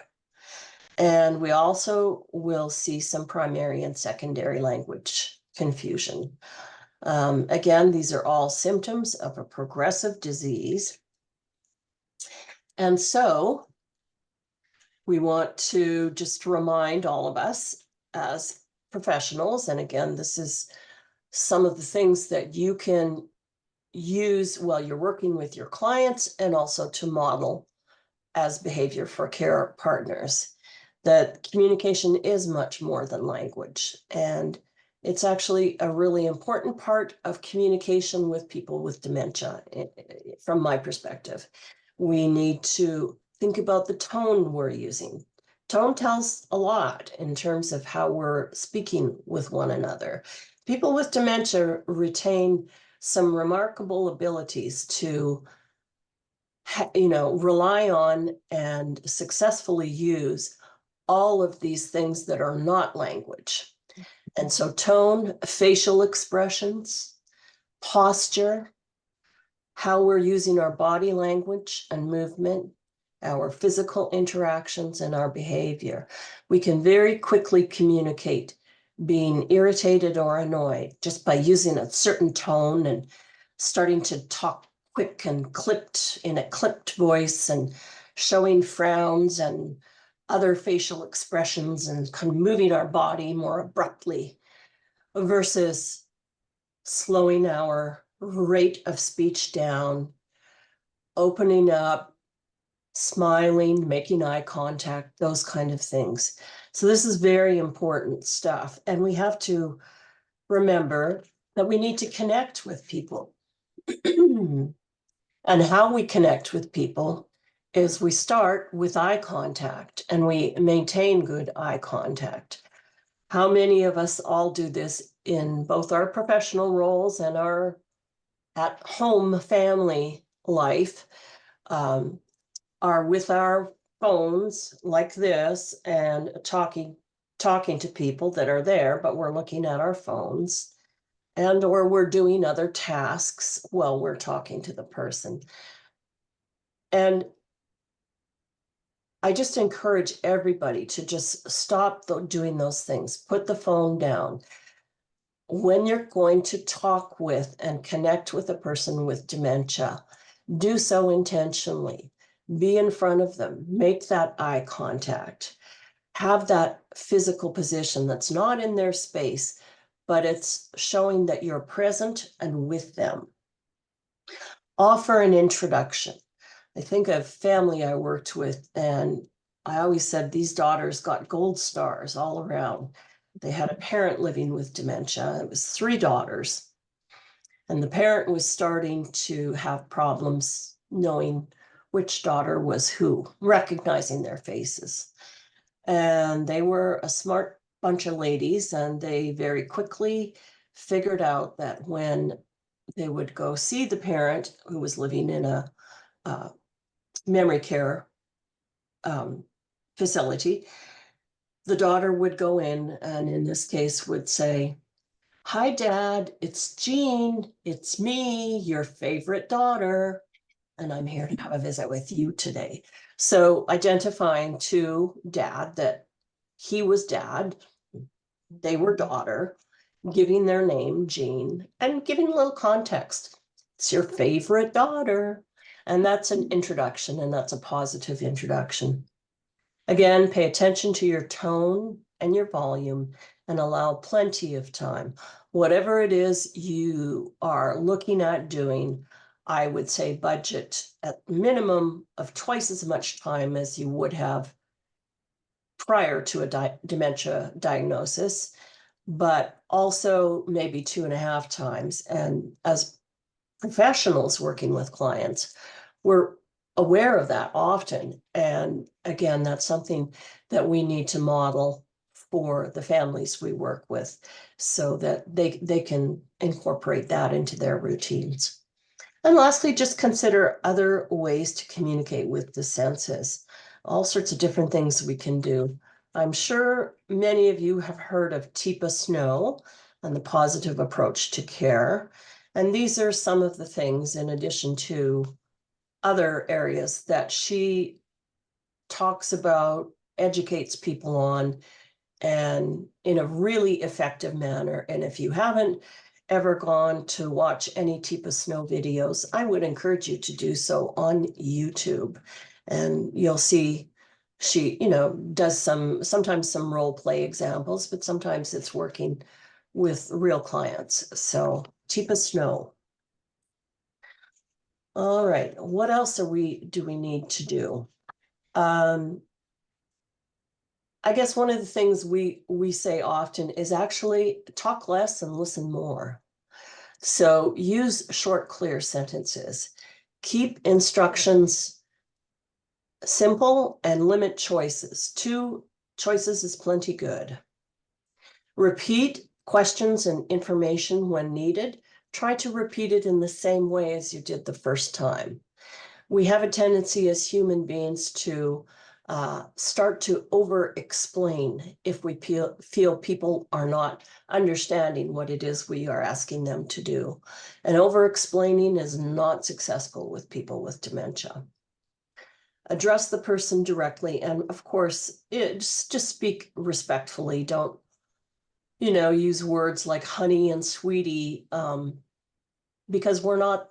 And we also will see some primary and secondary language confusion. Again, these are all symptoms of a progressive disease. And so we want to just remind all of us as professionals, and again, this is some of the things that you can use while you're working with your clients and also to model as behavior for care partners. that communication is much more than language. And it's actually a really important part of communication with people with dementia, from my perspective. We need to think about the tone we're using. Tone tells a lot in terms of how we're speaking with one another. People with dementia retain some remarkable abilities to rely on and successfully use all of these things that are not language. And so tone, facial expressions, posture, how we're using our body language and movement, our physical interactions, and our behavior. We can very quickly communicate being irritated or annoyed just by using a certain tone and starting to talk quick and clipped in a clipped voice and showing frowns and other facial expressions and kind of moving our body more abruptly versus slowing our rate of speech down, opening up, smiling, making eye contact, those kind of things. So this is very important stuff. And we have to remember that we need to connect with people. And how we connect with people is we start with eye contact and we maintain good eye contact. How many of us all do this in both our professional roles and our at-home family life, are with our phones like this and talking to people that are there, but we're looking at our phones, and or we're doing other tasks while we're talking to the person. And I just encourage everybody to just stop doing those things. Put the phone down. When you're going to talk with and connect with a person with dementia, do so intentionally. Be in front of them. Make that eye contact. Have that physical position that's not in their space, but it's showing that you're present and with them. Offer an introduction. I think of family I worked with, and I always said these daughters got gold stars all around. They had a parent living with dementia. It was 3 daughters. And the parent was starting to have problems knowing which daughter was who, recognizing their faces. And they were a smart bunch of ladies, and they very quickly figured out that when they would go see the parent who was living in a memory care facility, the daughter would go in and in this case would say, "Hi, Dad, it's Jean. It's me, your favorite daughter, and I'm here to have a visit with you today." So identifying to Dad that he was Dad, they were daughter, giving their name, Jean, and giving a little context. It's your favorite daughter. And that's an introduction, and that's a positive introduction. Again, pay attention to your tone and your volume and allow plenty of time. Whatever it is you are looking at doing, I would say budget at minimum of twice as much time as you would have prior to a dementia diagnosis, but also maybe 2.5 times. And as professionals working with clients, we're aware of that often. And again, that's something that we need to model for the families we work with so that they can incorporate that into their routines. And lastly, just consider other ways to communicate with the senses. All sorts of different things we can do. I'm sure many of you have heard of Teepa Snow and the positive approach to care. And these are some of the things, in addition to other areas, that she talks about, educates people on, and in a really effective manner. And if you haven't ever gone to watch any Teepa Snow videos, I would encourage you to do so on YouTube. And you'll see she, does sometimes some role play examples, but sometimes it's working with real clients. So Teepa Snow. All right, what else do we need to do? I guess one of the things we say often is actually talk less and listen more. So use short, clear sentences. Keep instructions simple and limit choices. 2 choices is plenty good. Repeat questions and information when needed. Try to repeat it in the same way as you did the first time. We have a tendency as human beings to start to over-explain if we feel people are not understanding what it is we are asking them to do. And over-explaining is not successful with people with dementia. Address the person directly, and of course, just speak respectfully. Don't, use words like honey and sweetie, because we're not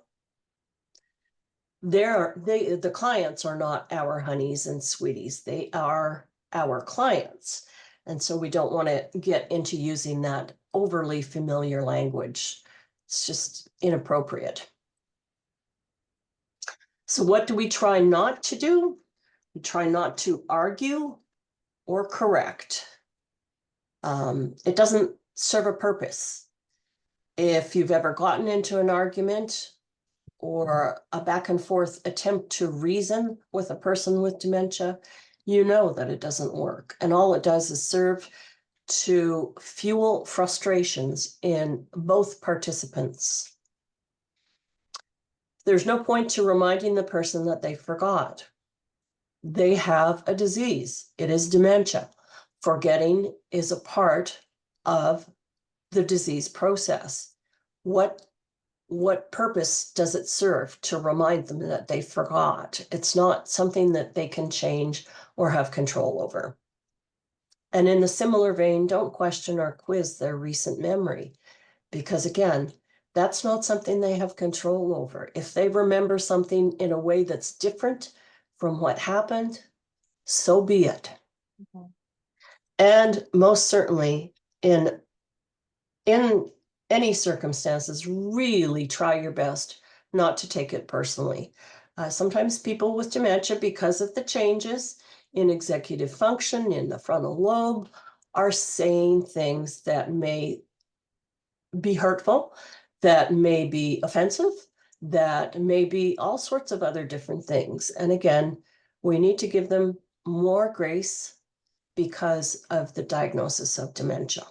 the clients are not our honeys and sweeties. They are our clients. And so we don't want to get into using that overly familiar language. It's just inappropriate. So what do we try not to do? We try not to argue or correct. It doesn't serve a purpose. If you've ever gotten into an argument or a back and forth attempt to reason with a person with dementia, you know that it doesn't work. And all it does is serve to fuel frustrations in both participants. There's no point to reminding the person that they forgot. They have a disease. It is dementia. Forgetting is a part of the disease process. What purpose does it serve to remind them that they forgot? It's not something that they can change or have control over. And in a similar vein, don't question or quiz their recent memory, because again, that's not something they have control over. If they remember something in a way that's different from what happened, so be it. Mm-hmm. And most certainly in any circumstances, really try your best not to take it personally. Sometimes people with dementia, because of the changes in executive function in the frontal lobe, are saying things that may be hurtful, that may be offensive, that may be all sorts of other different things. And again, we need to give them more grace because of the diagnosis of dementia.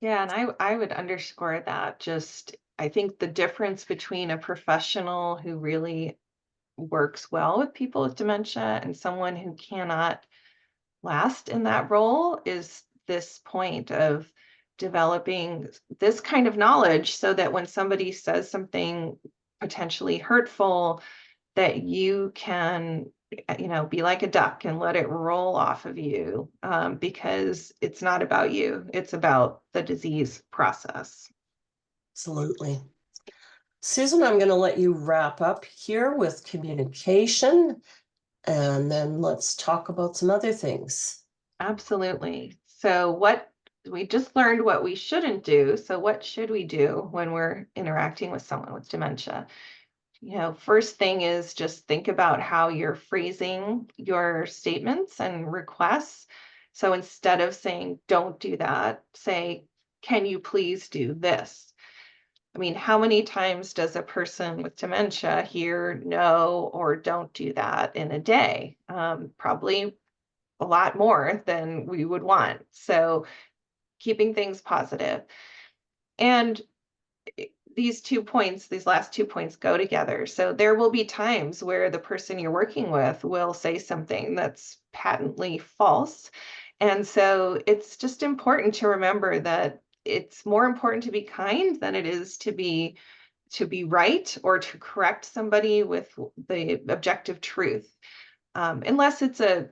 Yeah, and I would underscore that. Just, I think the difference between a professional who really works well with people with dementia and someone who cannot last in that role is this point of developing this kind of knowledge so that when somebody says something potentially hurtful, that you can, be like a duck and let it roll off of you, because it's not about you. It's about the disease process. Absolutely. Susan, I'm going to let you wrap up here with communication, and then let's talk about some other things. Absolutely. So we just learned what we shouldn't do. So what should we do when we're interacting with someone with dementia? First thing is just think about how you're phrasing your statements and requests. So instead of saying, don't do that, say, can you please do this? I mean, how many times does a person with dementia hear no or don't do that in a day? Probably a lot more than we would want. So keeping things positive. And these last 2 points go together. So there will be times where the person you're working with will say something that's patently false. And so it's just important to remember that it's more important to be kind than it is to be right or to correct somebody with the objective truth. Unless it's a,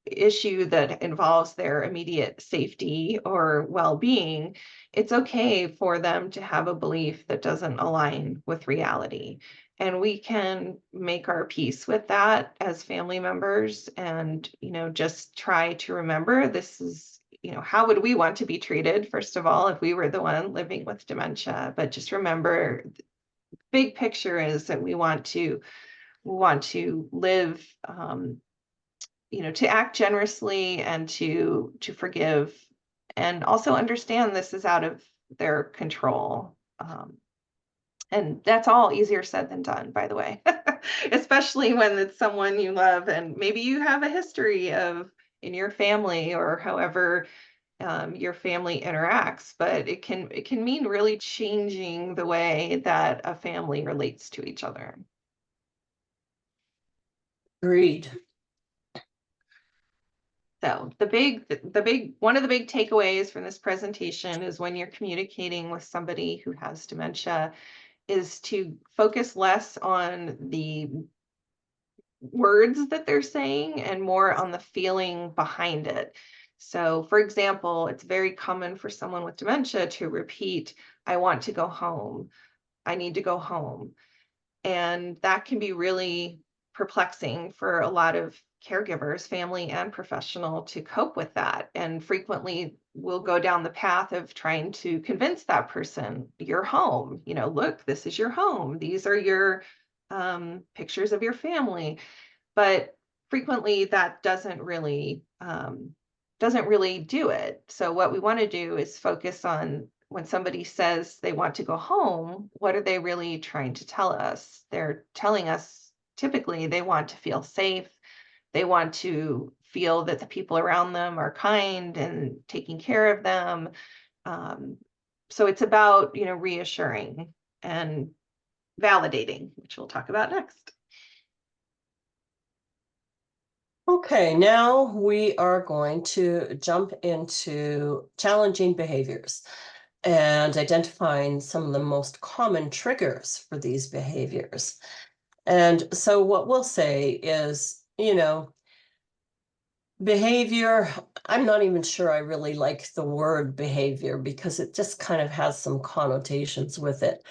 issue that involves their immediate safety or well-being, it's okay for them to have a belief that doesn't align with reality. And we can make our peace with that as family members and, just try to remember this is, how would we want to be treated, first of all, if we were the one living with dementia? But just remember, the big picture is that we want to live to act generously and to forgive, and also understand this is out of their control. And that's all easier said than done, by the way, especially when it's someone you love and maybe you have a history of in your family or however your family interacts. But it can mean really changing the way that a family relates to each other. Agreed. So one of the big takeaways from this presentation is when you're communicating with somebody who has dementia is to focus less on the words that they're saying and more on the feeling behind it. So, for example, it's very common for someone with dementia to repeat, "I want to go home. I need to go home." And that can be really perplexing for a lot of caregivers, family and professional, to cope with that. And frequently we'll go down the path of trying to convince that person, "You're home, look, this is your home. These are your pictures of your family." But frequently that doesn't really do it. So what we want to do is focus on when somebody says they want to go home, what are they really trying to tell us? They're telling us typically they want to feel safe. They want to feel that the people around them are kind and taking care of them. So it's about, reassuring and validating, which we'll talk about next. Okay, now we are going to jump into challenging behaviors and identifying some of the most common triggers for these behaviors. And so what we'll say is, behavior, I'm not even sure I really like the word behavior because it just kind of has some connotations with it,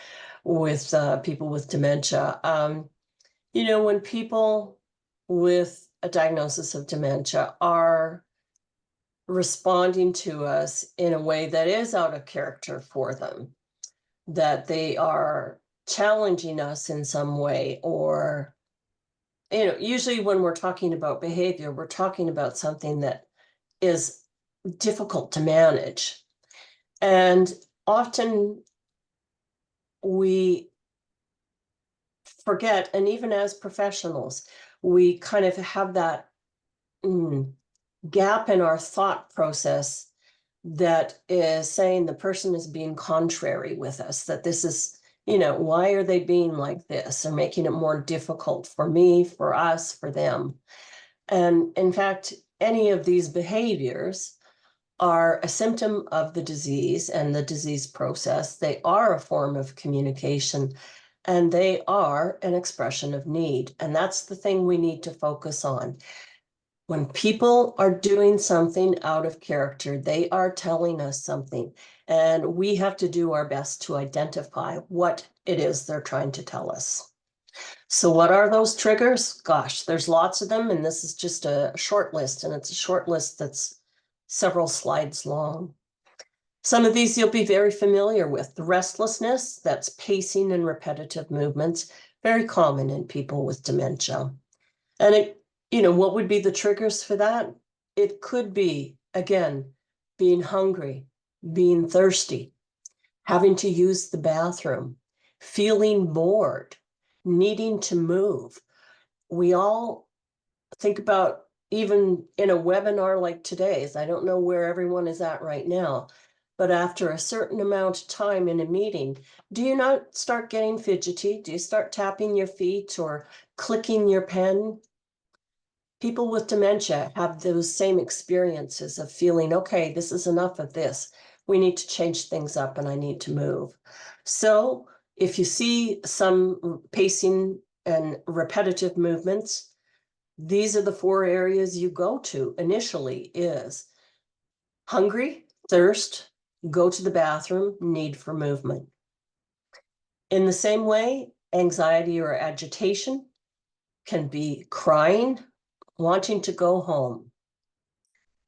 with people with dementia. When people with a diagnosis of dementia are responding to us in a way that is out of character for them, that they are challenging us in some way, or usually when we're talking about behavior, we're talking about something that is difficult to manage. And often we forget, and even as professionals, we kind of have that gap in our thought process that is saying the person is being contrary with us, that this is, why are they being like this, or making it more difficult for me, for us, for them. And in fact, any of these behaviors are a symptom of the disease and the disease process. They are a form of communication, and they are an expression of need. And that's the thing we need to focus on. When people are doing something out of character, they are telling us something, and we have to do our best to identify what it is they're trying to tell us. So what are those triggers? Gosh, there's lots of them, and this is just a short list, and it's a short list that's several slides long. Some of these you'll be very familiar with. The restlessness, that's pacing and repetitive movements, very common in people with dementia. And what would be the triggers for that? It could be, again, being hungry, being thirsty, having to use the bathroom, feeling bored, needing to move. We all think about, even in a webinar like today's, I don't know where everyone is at right now, but after a certain amount of time in a meeting, do you not start getting fidgety? Do you start tapping your feet or clicking your pen? People with dementia have those same experiences of feeling, okay, this is enough of this. We need to change things up and I need to move. So if you see some pacing and repetitive movements, these are the 4 areas you go to initially: is hungry, thirst, go to the bathroom, need for movement. In the same way, anxiety or agitation can be crying, wanting to go home.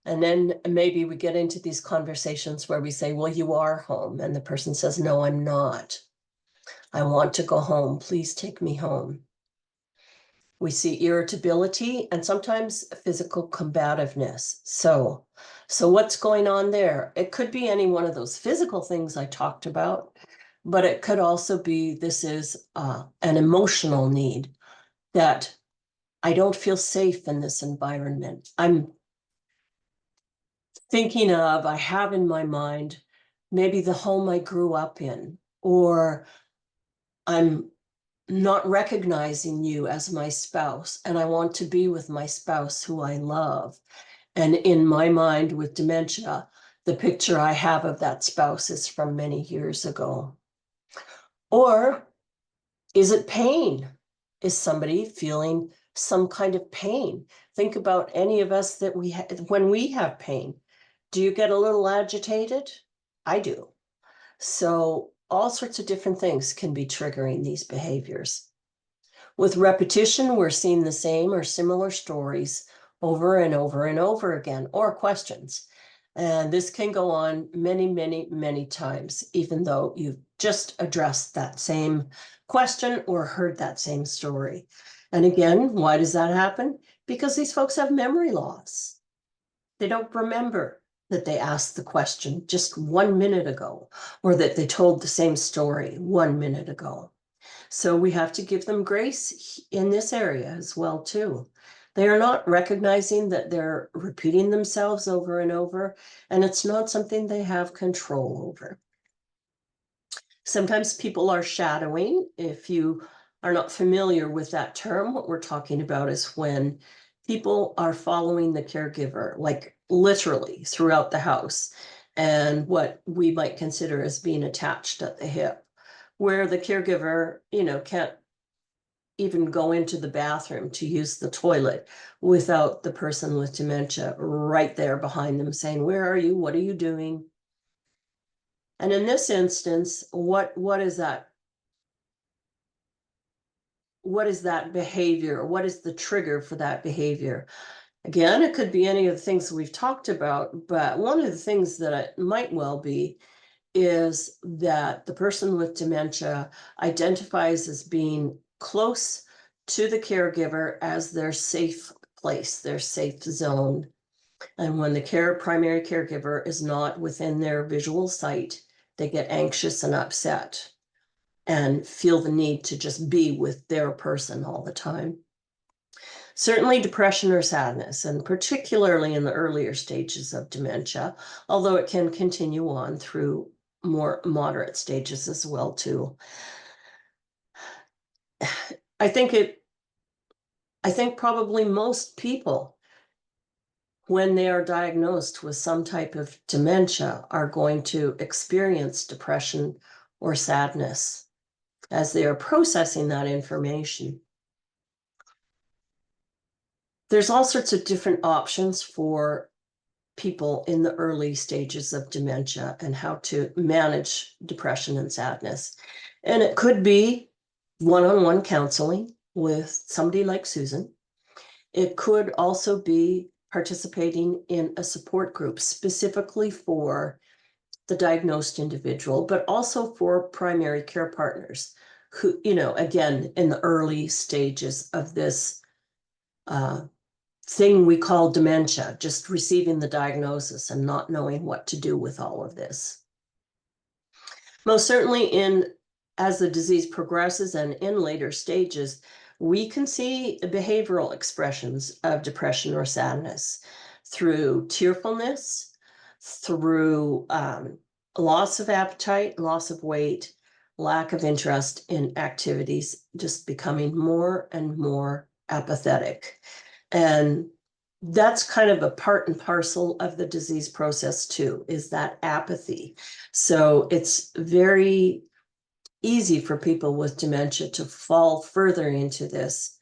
And then maybe we get into these conversations where we say, well, you are home. And the person says, no, I'm not. I want to go home. Please take me home. We see irritability and sometimes physical combativeness. So what's going on there? It could be any one of those physical things I talked about, but it could also be this is an emotional need that I don't feel safe in this environment. I'm thinking of, I have in my mind, maybe the home I grew up in, or I'm not recognizing you as my spouse, and I want to be with my spouse who I love. And in my mind with dementia, the picture I have of that spouse is from many years ago. Or is it pain? Is somebody feeling some kind of pain? Think about any of us that when we have pain. Do you get a little agitated? I do. So all sorts of different things can be triggering these behaviors. With repetition, we're seeing the same or similar stories over and over and over again, or questions. And this can go on many, many, many times, even though you've just addressed that same question or heard that same story. And again, why does that happen? Because these folks have memory loss. They don't remember that they asked the question just 1 minute ago, or that they told the same story 1 minute ago. So we have to give them grace in this area as well, too. They are not recognizing that they're repeating themselves over and over, and it's not something they have control over. Sometimes people are shadowing. If you are not familiar with that term, what we're talking about is when people are following the caregiver, like literally throughout the house, and what we might consider as being attached at the hip, where the caregiver, can't even go into the bathroom to use the toilet without the person with dementia right there behind them saying, "Where are you? What are you doing?" And in this instance, what is that? What is that behavior? What is the trigger for that behavior? Again, it could be any of the things we've talked about, but one of the things that it might well be is that the person with dementia identifies as being close to the caregiver as their safe place, their safe zone. And when the primary caregiver is not within their visual sight, they get anxious and upset and feel the need to just be with their person all the time. Certainly depression or sadness, and particularly in the earlier stages of dementia, although it can continue on through more moderate stages as well, too. I think probably most people, when they are diagnosed with some type of dementia, are going to experience depression or sadness as they are processing that information. There's all sorts of different options for people in the early stages of dementia and how to manage depression and sadness. And it could be one-on-one counseling with somebody like Susan. It could also be participating in a support group specifically for the diagnosed individual, but also for primary care partners who, again, in the early stages of this thing we call dementia, just receiving the diagnosis and not knowing what to do with all of this. Most certainly as the disease progresses and in later stages, we can see behavioral expressions of depression or sadness through tearfulness, through loss of appetite, loss of weight, lack of interest in activities, just becoming more and more apathetic. And that's kind of a part and parcel of the disease process too, is that apathy. So it's very easy for people with dementia to fall further into this,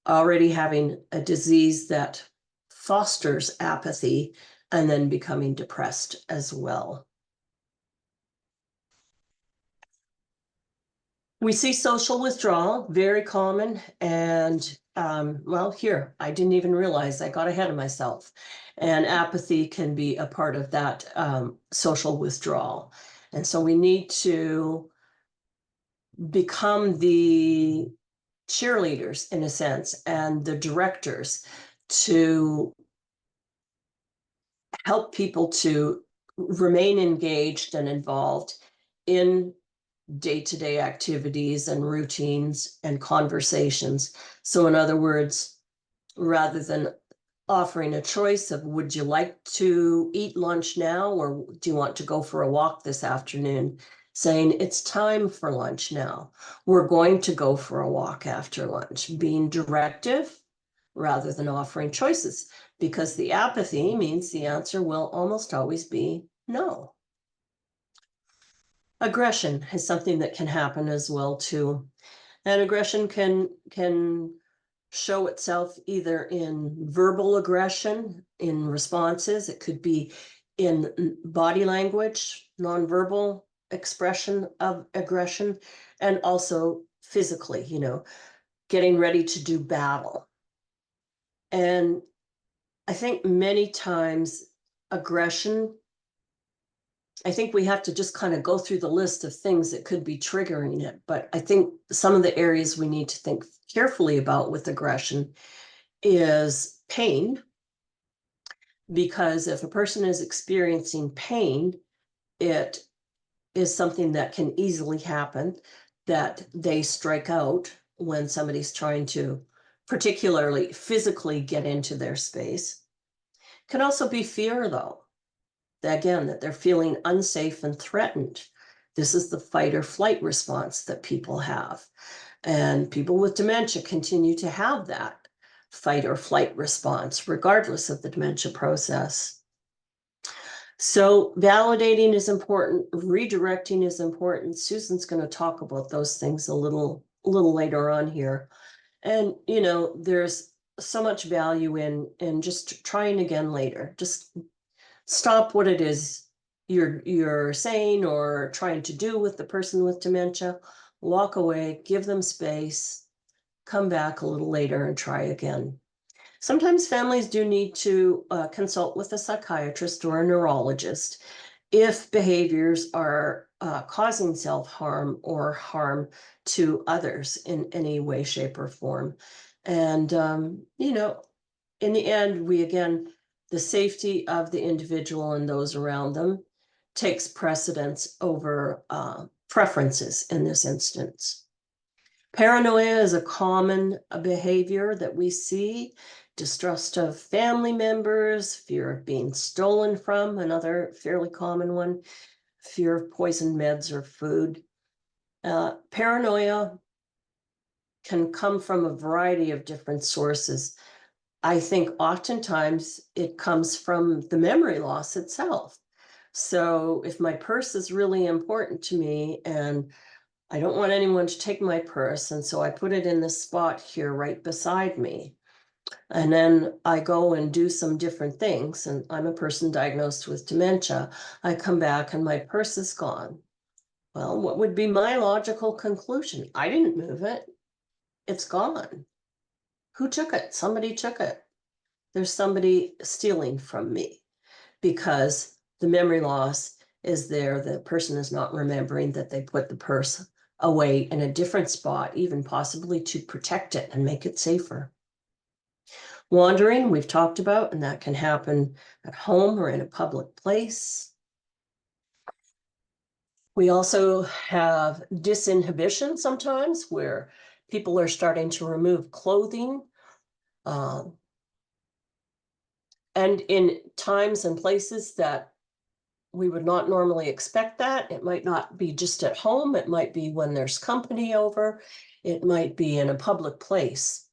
already having a disease that fosters apathy and then becoming depressed as well. We see social withdrawal, very common, and well, here, I didn't even realize I got ahead of myself. And apathy can be a part of that social withdrawal. And so we need to become the cheerleaders in a sense, and the directors to help people to remain engaged and involved in day-to-day activities and routines and conversations. So in other words, rather than offering a choice of, would you like to eat lunch now, or do you want to go for a walk this afternoon? Saying it's time for lunch now. We're going to go for a walk after lunch, being directive rather than offering choices, because the apathy means the answer will almost always be no. Aggression is something that can happen as well too. And aggression can show itself either in verbal aggression, in responses. It could be in body language, nonverbal expression of aggression, and also physically, you know, getting ready to do battle. And I think many times aggression, I think we have to just kind of go through the list of things that could be triggering it. But I think some of the areas we need to think carefully about with aggression is pain. Because if a person is experiencing pain, it is something that can easily happen, that they strike out when somebody's trying to particularly physically get into their space. Can also be fear, though. Again, that they're feeling unsafe and threatened. This is the fight or flight response that people have. And people with dementia continue to have that fight or flight response, regardless of the dementia process. So validating is important, redirecting is important. Susan's going to talk about those things a little later on here. And, you know, there's so much value in just trying again later. Just stop what it is you're saying or trying to do with the person with dementia, walk away, give them space, come back a little later and try again. Sometimes families do need to consult with a psychiatrist or a neurologist if behaviors are causing self-harm or harm to others in any way, shape, or form. And, you know, in the end, the safety of the individual and those around them takes precedence over preferences in this instance. Paranoia is a common behavior that we see. Distrust of family members, fear of being stolen from, another fairly common one, fear of poison meds or food. Paranoia can come from a variety of different sources. I think oftentimes it comes from the memory loss itself. So if my purse is really important to me and I don't want anyone to take my purse, and so I put it in this spot here right beside me, and then I go and do some different things, and I'm a person diagnosed with dementia, I come back and my purse is gone. Well, what would be my logical conclusion? I didn't move it. It's gone. Who took it? Somebody took it. There's somebody stealing from me, because the memory loss is there. The person is not remembering that they put the purse away in a different spot, even possibly to protect it and make it safer. Wandering, we've talked about, and that can happen at home or in a public place. We also have disinhibition sometimes, where people are starting to remove clothing. And in times and places that we would not normally expect that. It might not be just at home. It might be when there's company over. It might be in a public place.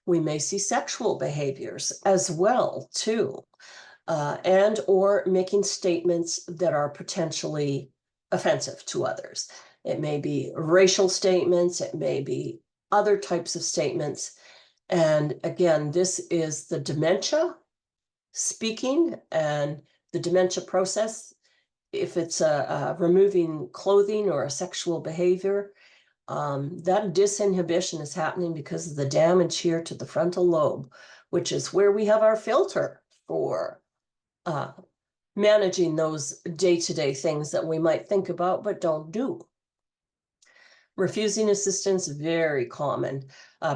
We may see sexual behaviors as well, too, and or making statements that are potentially offensive to others. It may be racial statements. It may be other types of statements. And again, this is the dementia speaking, and the dementia process. If it's removing clothing or a sexual behavior, that disinhibition is happening because of the damage here to the frontal lobe, which is where we have our filter for managing those day-to-day things that we might think about but don't do. Refusing assistance, very common,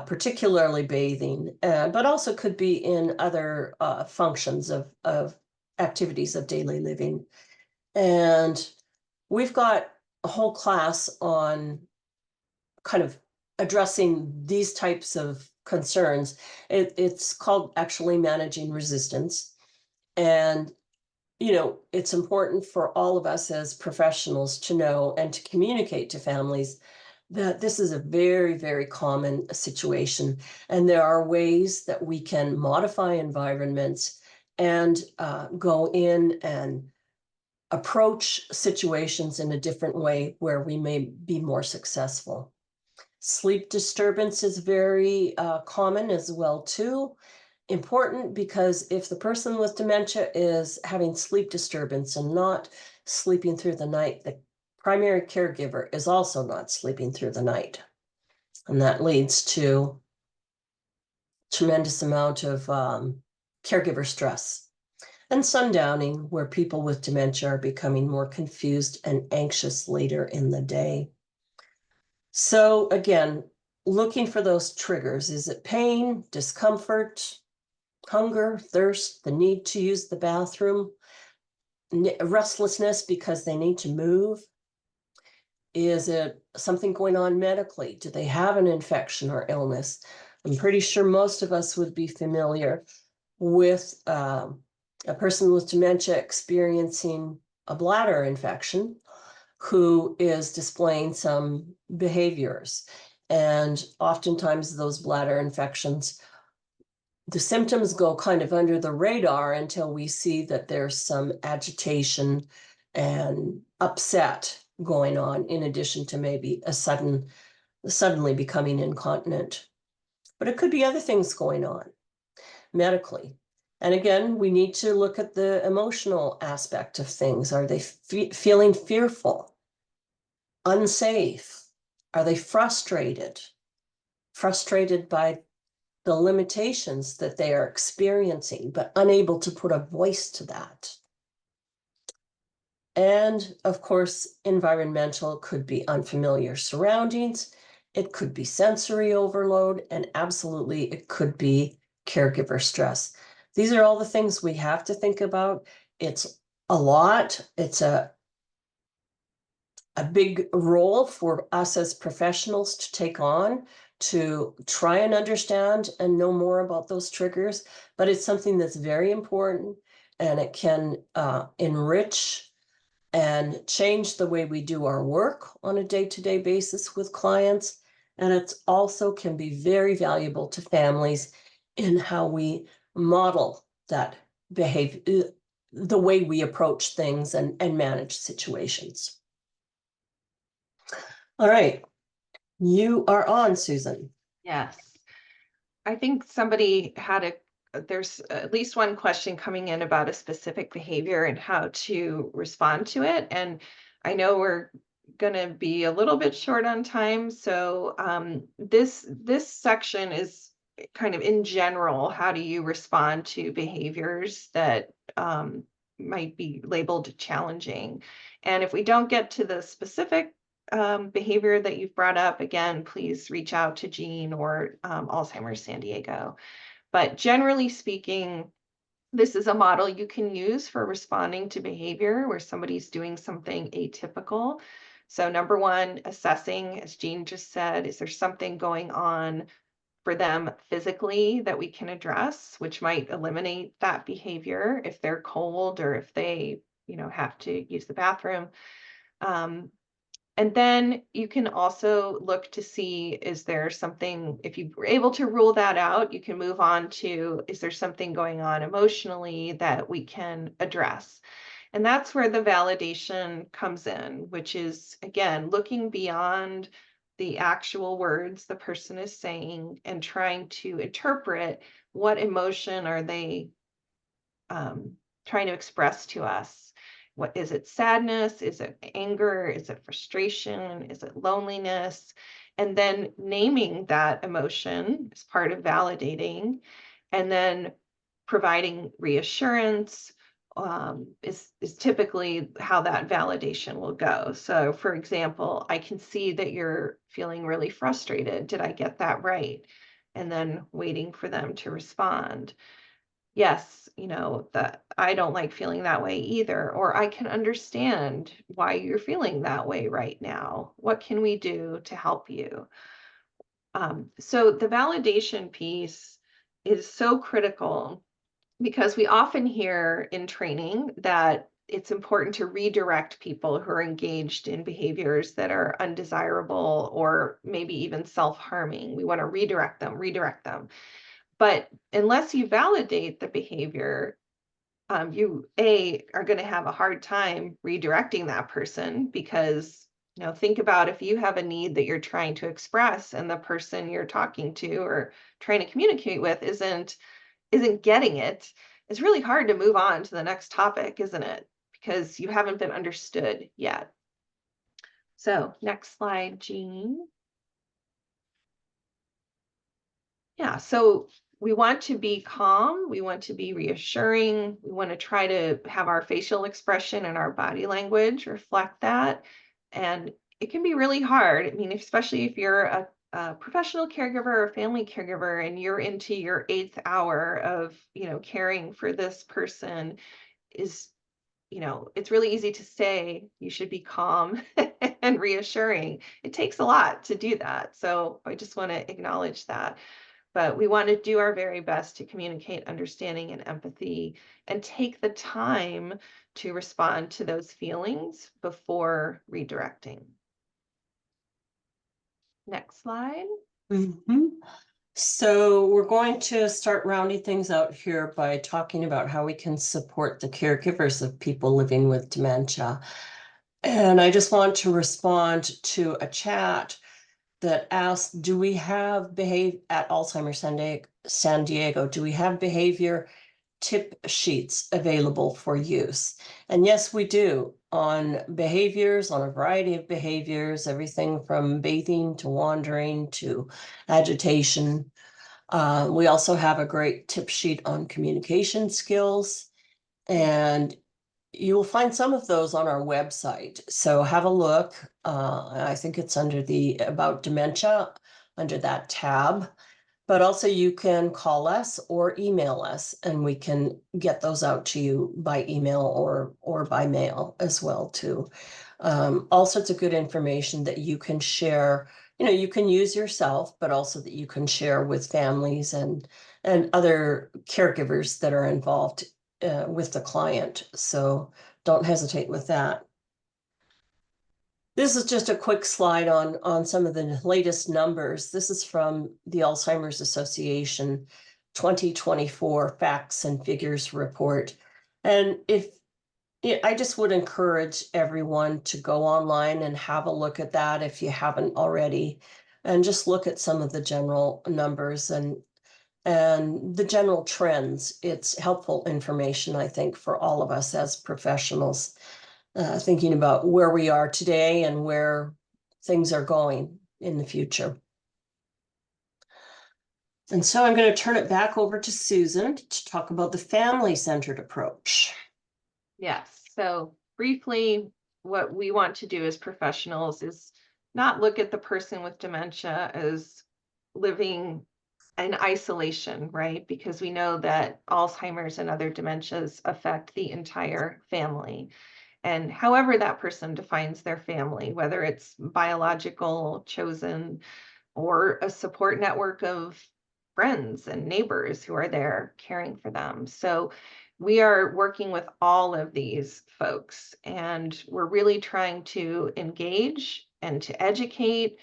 particularly bathing, but also could be in other functions of activities of daily living. And we've got a whole class on kind of addressing these types of concerns. It's called actually managing resistance. And, it's important for all of us as professionals to know and to communicate to families that this is a very, very common situation. And there are ways that we can modify environments and go in and approach situations in a different way where we may be more successful. Sleep disturbance is very common as well too. Important because if the person with dementia is having sleep disturbance and not sleeping through the night, the primary caregiver is also not sleeping through the night. And that leads to tremendous amount of caregiver stress. And sundowning, where people with dementia are becoming more confused and anxious later in the day. So again, looking for those triggers. Is it pain, discomfort, hunger, thirst, the need to use the bathroom, restlessness because they need to move? Is it something going on medically? Do they have an infection or illness? I'm pretty sure most of us would be familiar with a person with dementia experiencing a bladder infection who is displaying some behaviors. And oftentimes those bladder infections, the symptoms go kind of under the radar until we see that there's some agitation and upset going on, in addition to maybe suddenly becoming incontinent. But it could be other things going on medically. And again, we need to look at the emotional aspect of things. Are they feeling fearful, unsafe? Are they frustrated? Frustrated by the limitations that they are experiencing, but unable to put a voice to that. And of course, environmental could be unfamiliar surroundings. It could be sensory overload, and absolutely it could be caregiver stress. These are all the things we have to think about. It's a lot. It's a big role for us as professionals to take on, to try and understand and know more about those triggers, but it's something that's very important, and it can enrich and change the way we do our work on a day-to-day basis with clients. And it also can be very valuable to families in how we model that behavior, the way we approach things and manage situations. All right, you are on, Susan. Yes. I think somebody had there's at least one question coming in about a specific behavior and how to respond to it. And I know we're going to be a little bit short on time. So this section is kind of in general, how do you respond to behaviors that might be labeled challenging? And if we don't get to the specific behavior that you've brought up, again, please reach out to Jean or Alzheimer's San Diego. But generally speaking, this is a model you can use for responding to behavior where somebody's doing something atypical. So number one, assessing, as Jean just said, is there something going on for them physically that we can address, which might eliminate that behavior if they're cold or if they, have to use the bathroom. And then you can also look to see, is there something, if you were able to rule that out, you can move on to, is there something going on emotionally that we can address? And that's where the validation comes in, which is, again, looking beyond the actual words the person is saying and trying to interpret what emotion are they trying to express to us. What is it? Sadness? Is it anger? Is it frustration? Is it loneliness? And then naming that emotion is part of validating, and then providing reassurance is typically how that validation will go. So, for example, I can see that you're feeling really frustrated. Did I get that right? And then waiting for them to respond. Yes, that I don't like feeling that way either, or I can understand why you're feeling that way right now. What can we do to help you? So the validation piece is so critical because we often hear in training that it's important to redirect people who are engaged in behaviors that are undesirable or maybe even self-harming. We want to redirect them, redirect them. But unless you validate the behavior, you are going to have a hard time redirecting that person because think about if you have a need that you're trying to express and the person you're talking to or trying to communicate with isn't getting it. It's really hard to move on to the next topic, isn't it? Because you haven't been understood yet. So next slide, Jean. Yeah, so we want to be calm, we want to be reassuring, we want to try to have our facial expression and our body language reflect that. And it can be really hard. I mean, especially if you're a professional caregiver or family caregiver and you're into your 8th hour of, caring for this person is, it's really easy to say you should be calm and reassuring. It takes a lot to do that. So I just want to acknowledge that. But we want to do our very best to communicate understanding and empathy and take the time to respond to those feelings before redirecting. Next slide. So we're going to start rounding things out here by talking about how we can support the caregivers of people living with dementia. And I just want to respond to a chat that asked, do we have at Alzheimer San Diego, do we have behavior tip sheets available for use? And yes, we do, on behaviors, on a variety of behaviors, everything from bathing to wandering to agitation. We also have a great tip sheet on communication skills, and you will find some of those on our website. So have a look. I think it's under the About Dementia, under that tab. But also you can call us or email us, and we can get those out to you by email or by mail as well too. All sorts of good information that you can share. You can use yourself, but also that you can share with families and other caregivers that are involved with the client. So don't hesitate with that. This is just a quick slide on some of the latest numbers. This is from the Alzheimer's Association 2024 Facts and Figures Report. And I just would encourage everyone to go online and have a look at that if you haven't already, and just look at some of the general numbers and the general trends. It's helpful information, I think, for all of us as professionals, thinking about where we are today and where things are going in the future. And so I'm going to turn it back over to Susan to talk about the family-centered approach. Yes. So briefly, what we want to do as professionals is not look at the person with dementia as living in isolation, right? Because we know that Alzheimer's and other dementias affect the entire family. And however that person defines their family, whether it's biological, chosen, or a support network of friends and neighbors who are there caring for them. So we are working with all of these folks, and we're really trying to engage and to educate.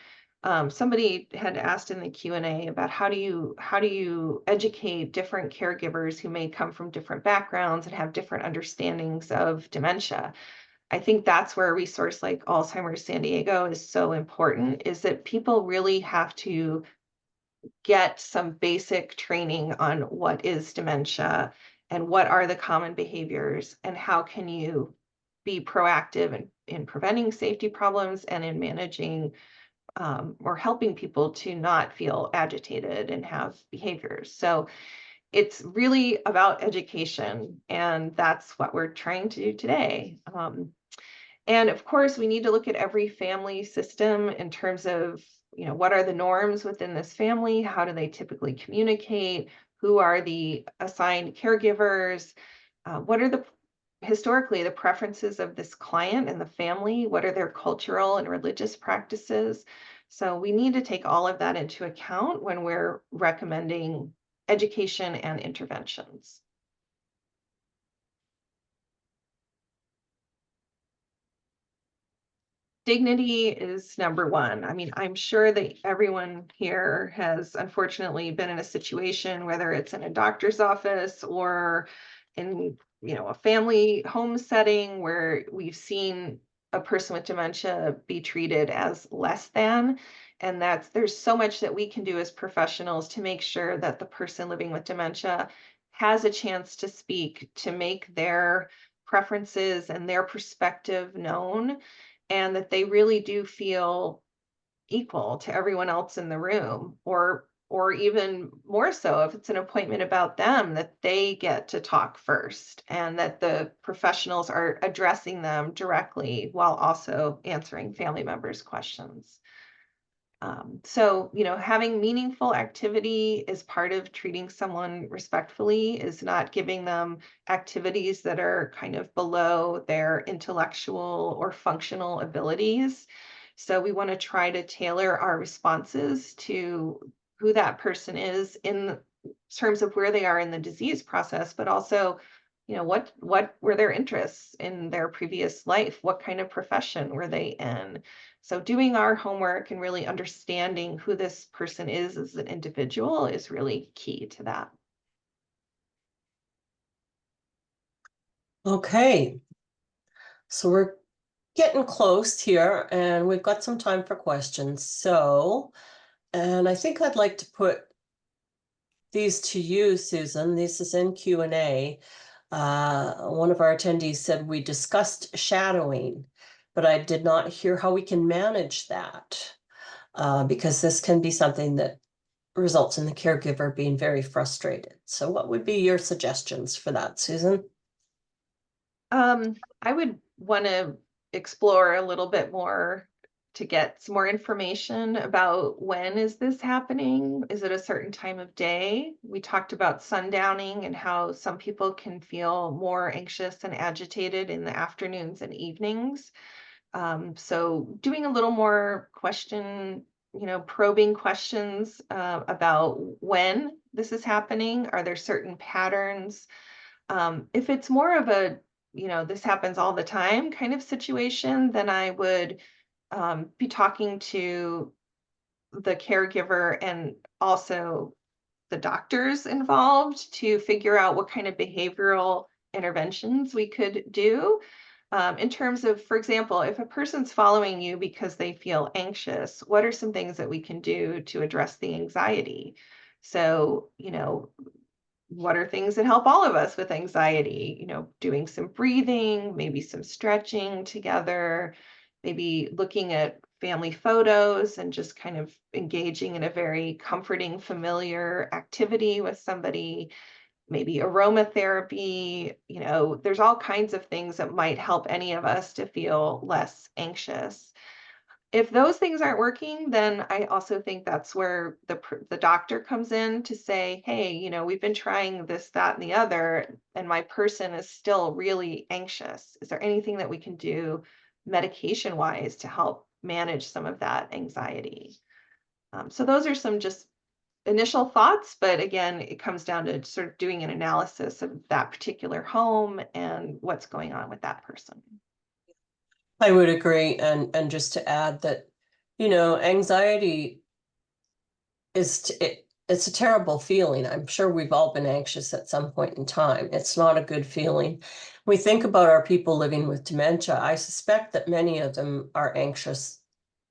Somebody had asked in the Q&A about how do you educate different caregivers who may come from different backgrounds and have different understandings of dementia. I think that's where a resource like Alzheimer's San Diego is so important, is that people really have to get some basic training on what is dementia and what are the common behaviors and how can you be proactive in preventing safety problems and in managing or helping people to not feel agitated and have behaviors. So it's really about education, and that's what we're trying to do today. And of course, we need to look at every family system in terms of, what are the norms within this family? How do they typically communicate? Who are the assigned caregivers? What are historically the preferences of this client and the family? What are their cultural and religious practices? So we need to take all of that into account when we're recommending education and interventions. Dignity is number one. I mean, I'm sure that everyone here has unfortunately been in a situation, whether it's in a doctor's office or in, a family home setting, where we've seen a person with dementia be treated as less than. And there's so much that we can do as professionals to make sure that the person living with dementia has a chance to speak, to make their preferences and their perspective known, and that they really do feel equal to everyone else in the room, or even more so, if it's an appointment about them, that they get to talk first, and that the professionals are addressing them directly while also answering family members' questions. So, having meaningful activity is part of treating someone respectfully, is not giving them activities that are kind of below their intellectual or functional abilities. So we want to try to tailor our responses to who that person is in terms of where they are in the disease process, but also, what were their interests in their previous life? What kind of profession were they in? So doing our homework and really understanding who this person is as an individual is really key to that. Okay. So we're getting close here and we've got some time for questions. So, and I think I'd like to put these to you, Susan. This is in Q&A. One of our attendees said we discussed shadowing, but I did not hear how we can manage that, because this can be something that results in the caregiver being very frustrated. So what would be your suggestions for that, Susan? I would want to explore a little bit more to get some more information about when is this happening? Is it a certain time of day? We talked about sundowning and how some people can feel more anxious and agitated in the afternoons and evenings. So doing a little more probing questions about when this is happening. Are there certain patterns? If it's more of a, this happens all the time kind of situation, then I would be talking to the caregiver and also the doctors involved to figure out what kind of behavioral interventions we could do. In terms of, for example, if a person's following you because they feel anxious, what are some things that we can do to address the anxiety? So, what are things that help all of us with anxiety? Doing some breathing, maybe some stretching together, maybe looking at family photos and just kind of engaging in a very comforting, familiar activity with somebody, maybe aromatherapy. There's all kinds of things that might help any of us to feel less anxious. If those things aren't working, then I also think that's where the doctor comes in to say, hey, we've been trying this, that, and the other, and my person is still really anxious. Is there anything that we can do medication wise to help manage some of that anxiety? So those are some just initial thoughts, but again, it comes down to sort of doing an analysis of that particular home and what's going on with that person. I would agree. And just to add that, anxiety it's a terrible feeling. I'm sure we've all been anxious at some point in time. It's not a good feeling. We think about our people living with dementia. I suspect that many of them are anxious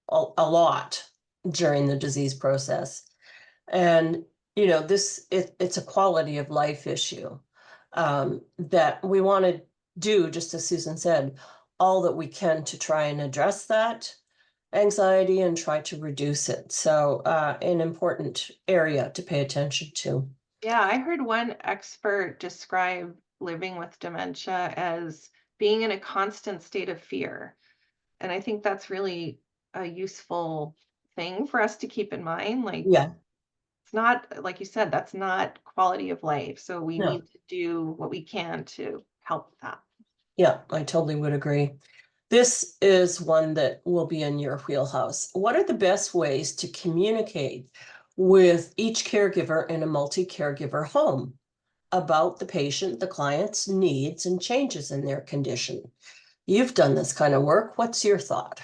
a lot during the disease process. And, it's a quality of life issue, that we want to do, just as Susan said, all that we can to try and address that anxiety and try to reduce it. So an important area to pay attention to. Yeah, I heard one expert describe living with dementia as being in a constant state of fear. And I think that's really a useful thing for us to keep in mind. Like, Yeah, it's not, like you said, that's not quality of life. So we no, need to do what we can to help with that. yeah, I totally would agree. This is one that will be in your wheelhouse. What are the best ways to communicate with each caregiver in a multi-caregiver home about the patient, the client's needs and changes in their condition? You've done this kind of work. What's your thought?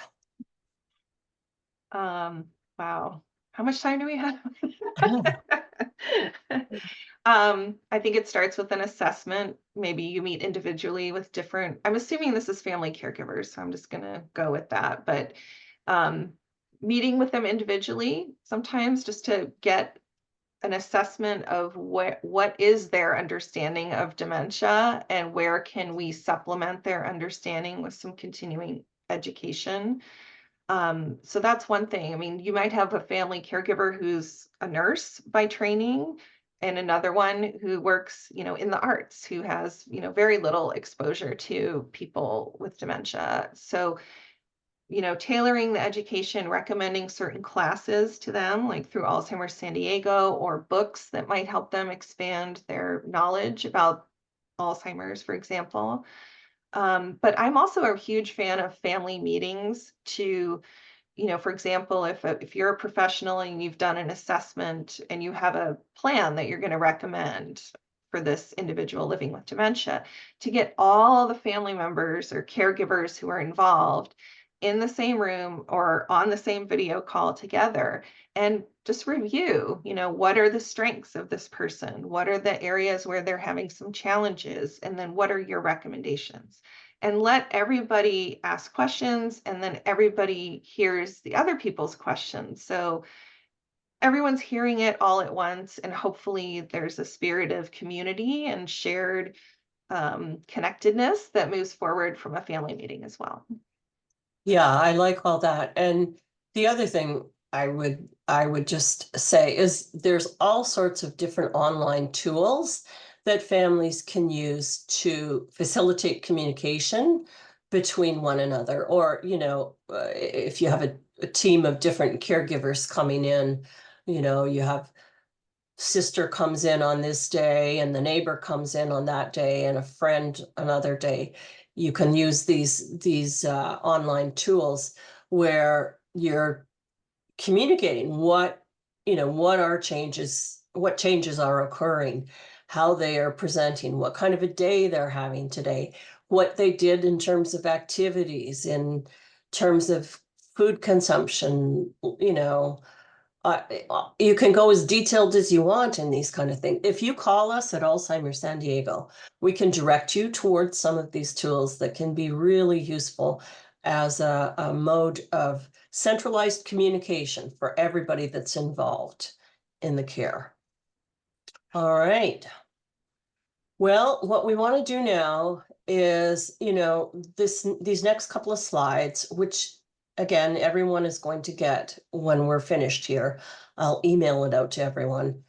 Wow. How much time do we have? Oh, I think it starts with an assessment. Maybe you meet individually with different, I'm assuming this is family caregivers, so I'm just gonna go with that. But um, meeting with them individually, sometimes just to get an assessment of what is their understanding of dementia and where can we supplement their understanding with some continuing education. So that's one thing. I mean, you might have a family caregiver who's a nurse by training and another one who works, in the arts, who has, very little exposure to people with dementia. So, tailoring the education, recommending certain classes to them, like through Alzheimer's San Diego, or books that might help them expand their knowledge about Alzheimer's, for example. But I'm also a huge fan of family meetings to, for example, if you're a professional and you've done an assessment and you have a plan that you're going to recommend for this individual living with dementia, to get all the family members or caregivers who are involved in the same room or on the same video call together and just review, what are the strengths of this person? What are the areas where they're having some challenges? And then what are your recommendations? And let everybody ask questions, and then everybody hears the other people's questions. So everyone's hearing it all at once, and hopefully there's a spirit of community and shared connectedness that moves forward from a family meeting as well. yeah, I like all that. And the other thing I would just say is there's all sorts of different online tools that families can use to facilitate communication between one another. Or, if you have a team of different caregivers coming in, you have sister comes in on this day and the neighbor comes in on that day and a friend another day. You can use these online tools where you're communicating what changes are occurring, how they are presenting, what kind of a day they're having today, what they did in terms of activities, in terms of food consumption, you can go as detailed as you want in these kind of things. If you call us at Alzheimer's San Diego, we can direct you towards some of these tools that can be really useful as a mode of centralized communication for everybody that's involved in the care. All right. Well, what we want to do now is, these next couple of slides, which again, everyone is going to get when we're finished here. I'll email it out to everyone.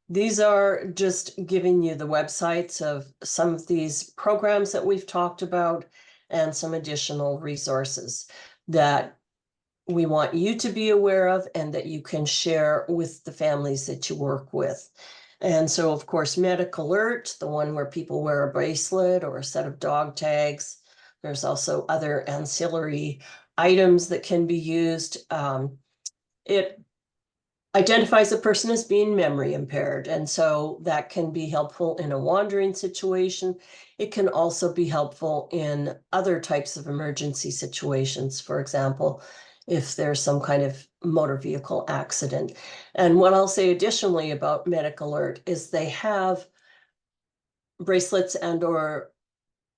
These are just giving you the websites of some of these programs that we've talked about and some additional resources that we want you to be aware of and that you can share with the families that you work with. And so, of course, Medic Alert, the one where people wear a bracelet or a set of dog tags. There's also other ancillary items that can be used. It identifies a person as being memory impaired, and so that can be helpful in a wandering situation. It can also be helpful in other types of emergency situations, for example, if there's some kind of motor vehicle accident. And what I'll say additionally about Medic Alert is they have bracelets and or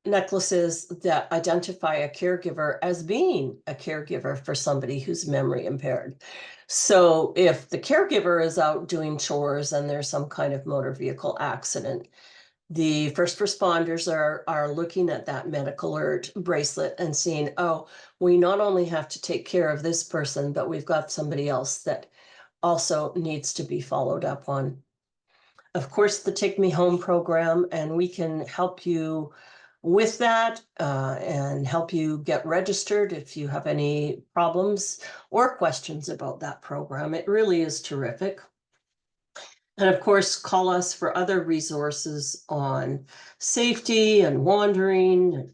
necklaces that identify a caregiver as being a caregiver for somebody who's memory impaired. So if the caregiver is out doing chores and there's some kind of motor vehicle accident, the first responders are looking at that Medic Alert bracelet and seeing, oh, we not only have to take care of this person, but we've got somebody else that also needs to be followed up on. of course, the Take Me Home program, and we can help you with that and help you get registered if you have any problems or questions about that program. It really is terrific. And of course, call us for other resources on safety and wandering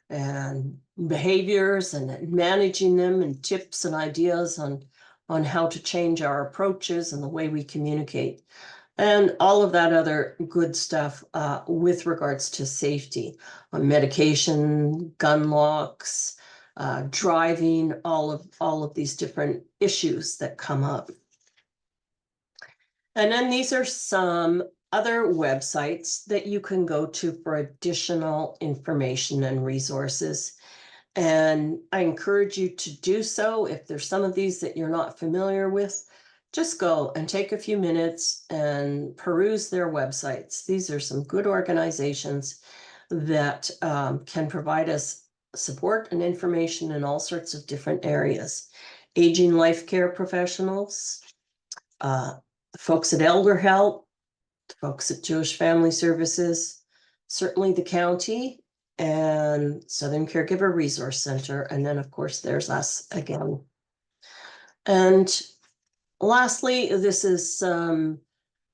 and behaviors and managing them, and tips and ideas on how to change our approaches and the way we communicate, and all of that other good stuff with regards to safety, on medication, gun locks, driving, all of these different issues that come up. And then these are some other websites that you can go to for additional information and resources. And I encourage you to do so. If there's some of these that you're not familiar with, just go and take a few minutes and peruse their websites. These are some good organizations that can provide us support and information in all sorts of different areas. Aging life care professionals, folks at Elder Help, folks at Jewish Family Services, certainly the county, and Southern Caregiver Resource Center. And then, of course, there's us again. And lastly, this is some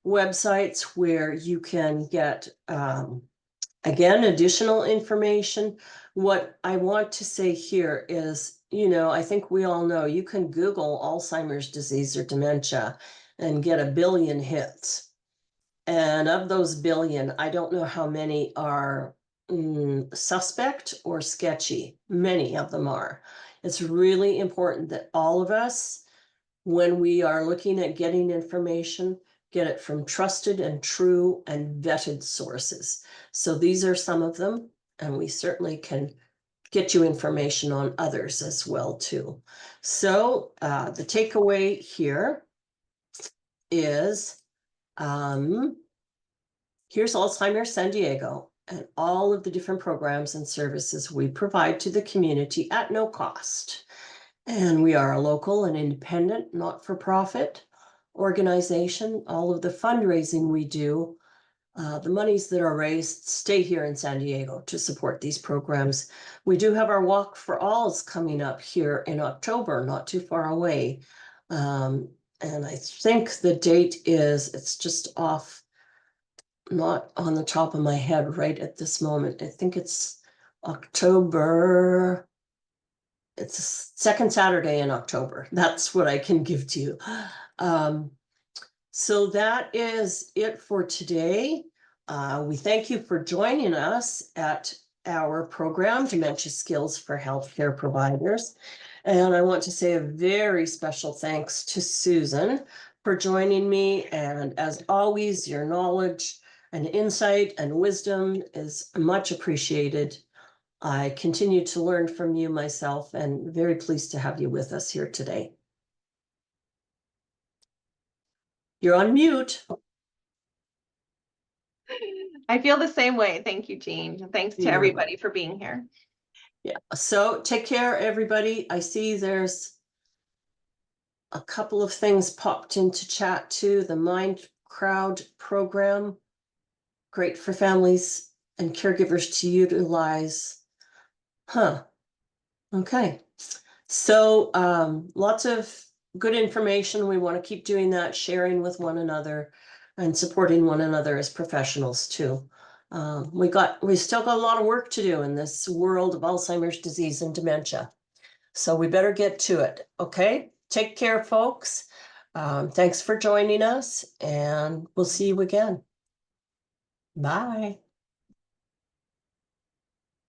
websites where you can get, again, additional information. What I want to say here is, I think we all know you can Google Alzheimer's disease or dementia and get 1 billion hits. And of those billion, I don't know how many are suspect or sketchy. Many of them are. It's really important that all of us, when we are looking at getting information, get it from trusted and true and vetted sources. So these are some of them, and we certainly can get you information on others as well too. So the takeaway here is here's Alzheimer's San Diego and all of the different programs and services we provide to the community at no cost. And we are a local and independent, not-for-profit organization. All of the fundraising we do, the monies that are raised stay here in San Diego to support these programs. We do have our Walk for Alls coming up here in October, not too far away. And I think the date is, it's just off, not on the top of my head right at this moment. I think it's October. It's the second Saturday in October. That's what I can give to you. So that is it for today. We thank you for joining us at our program, Dementia Skills for Healthcare Providers. And I want to say a very special thanks to Susan for joining me. And as always, your knowledge and insight and wisdom is much appreciated. I continue to learn from you myself, and very pleased to have you with us here today. You're on mute. I feel the same way. Thank you, Jean. Thanks to everybody for being here. Yeah, so take care, everybody. I see there's a couple of things popped into chat too. The Mind Crowd program, great for families and caregivers to utilize. Okay. So lots of good information. We want to keep doing that, sharing with one another and supporting one another as professionals too. We still got a lot of work to do in this world of Alzheimer's disease and dementia. So we better get to it. Okay. Take care, folks. Thanks for joining us, and we'll see you again. Bye.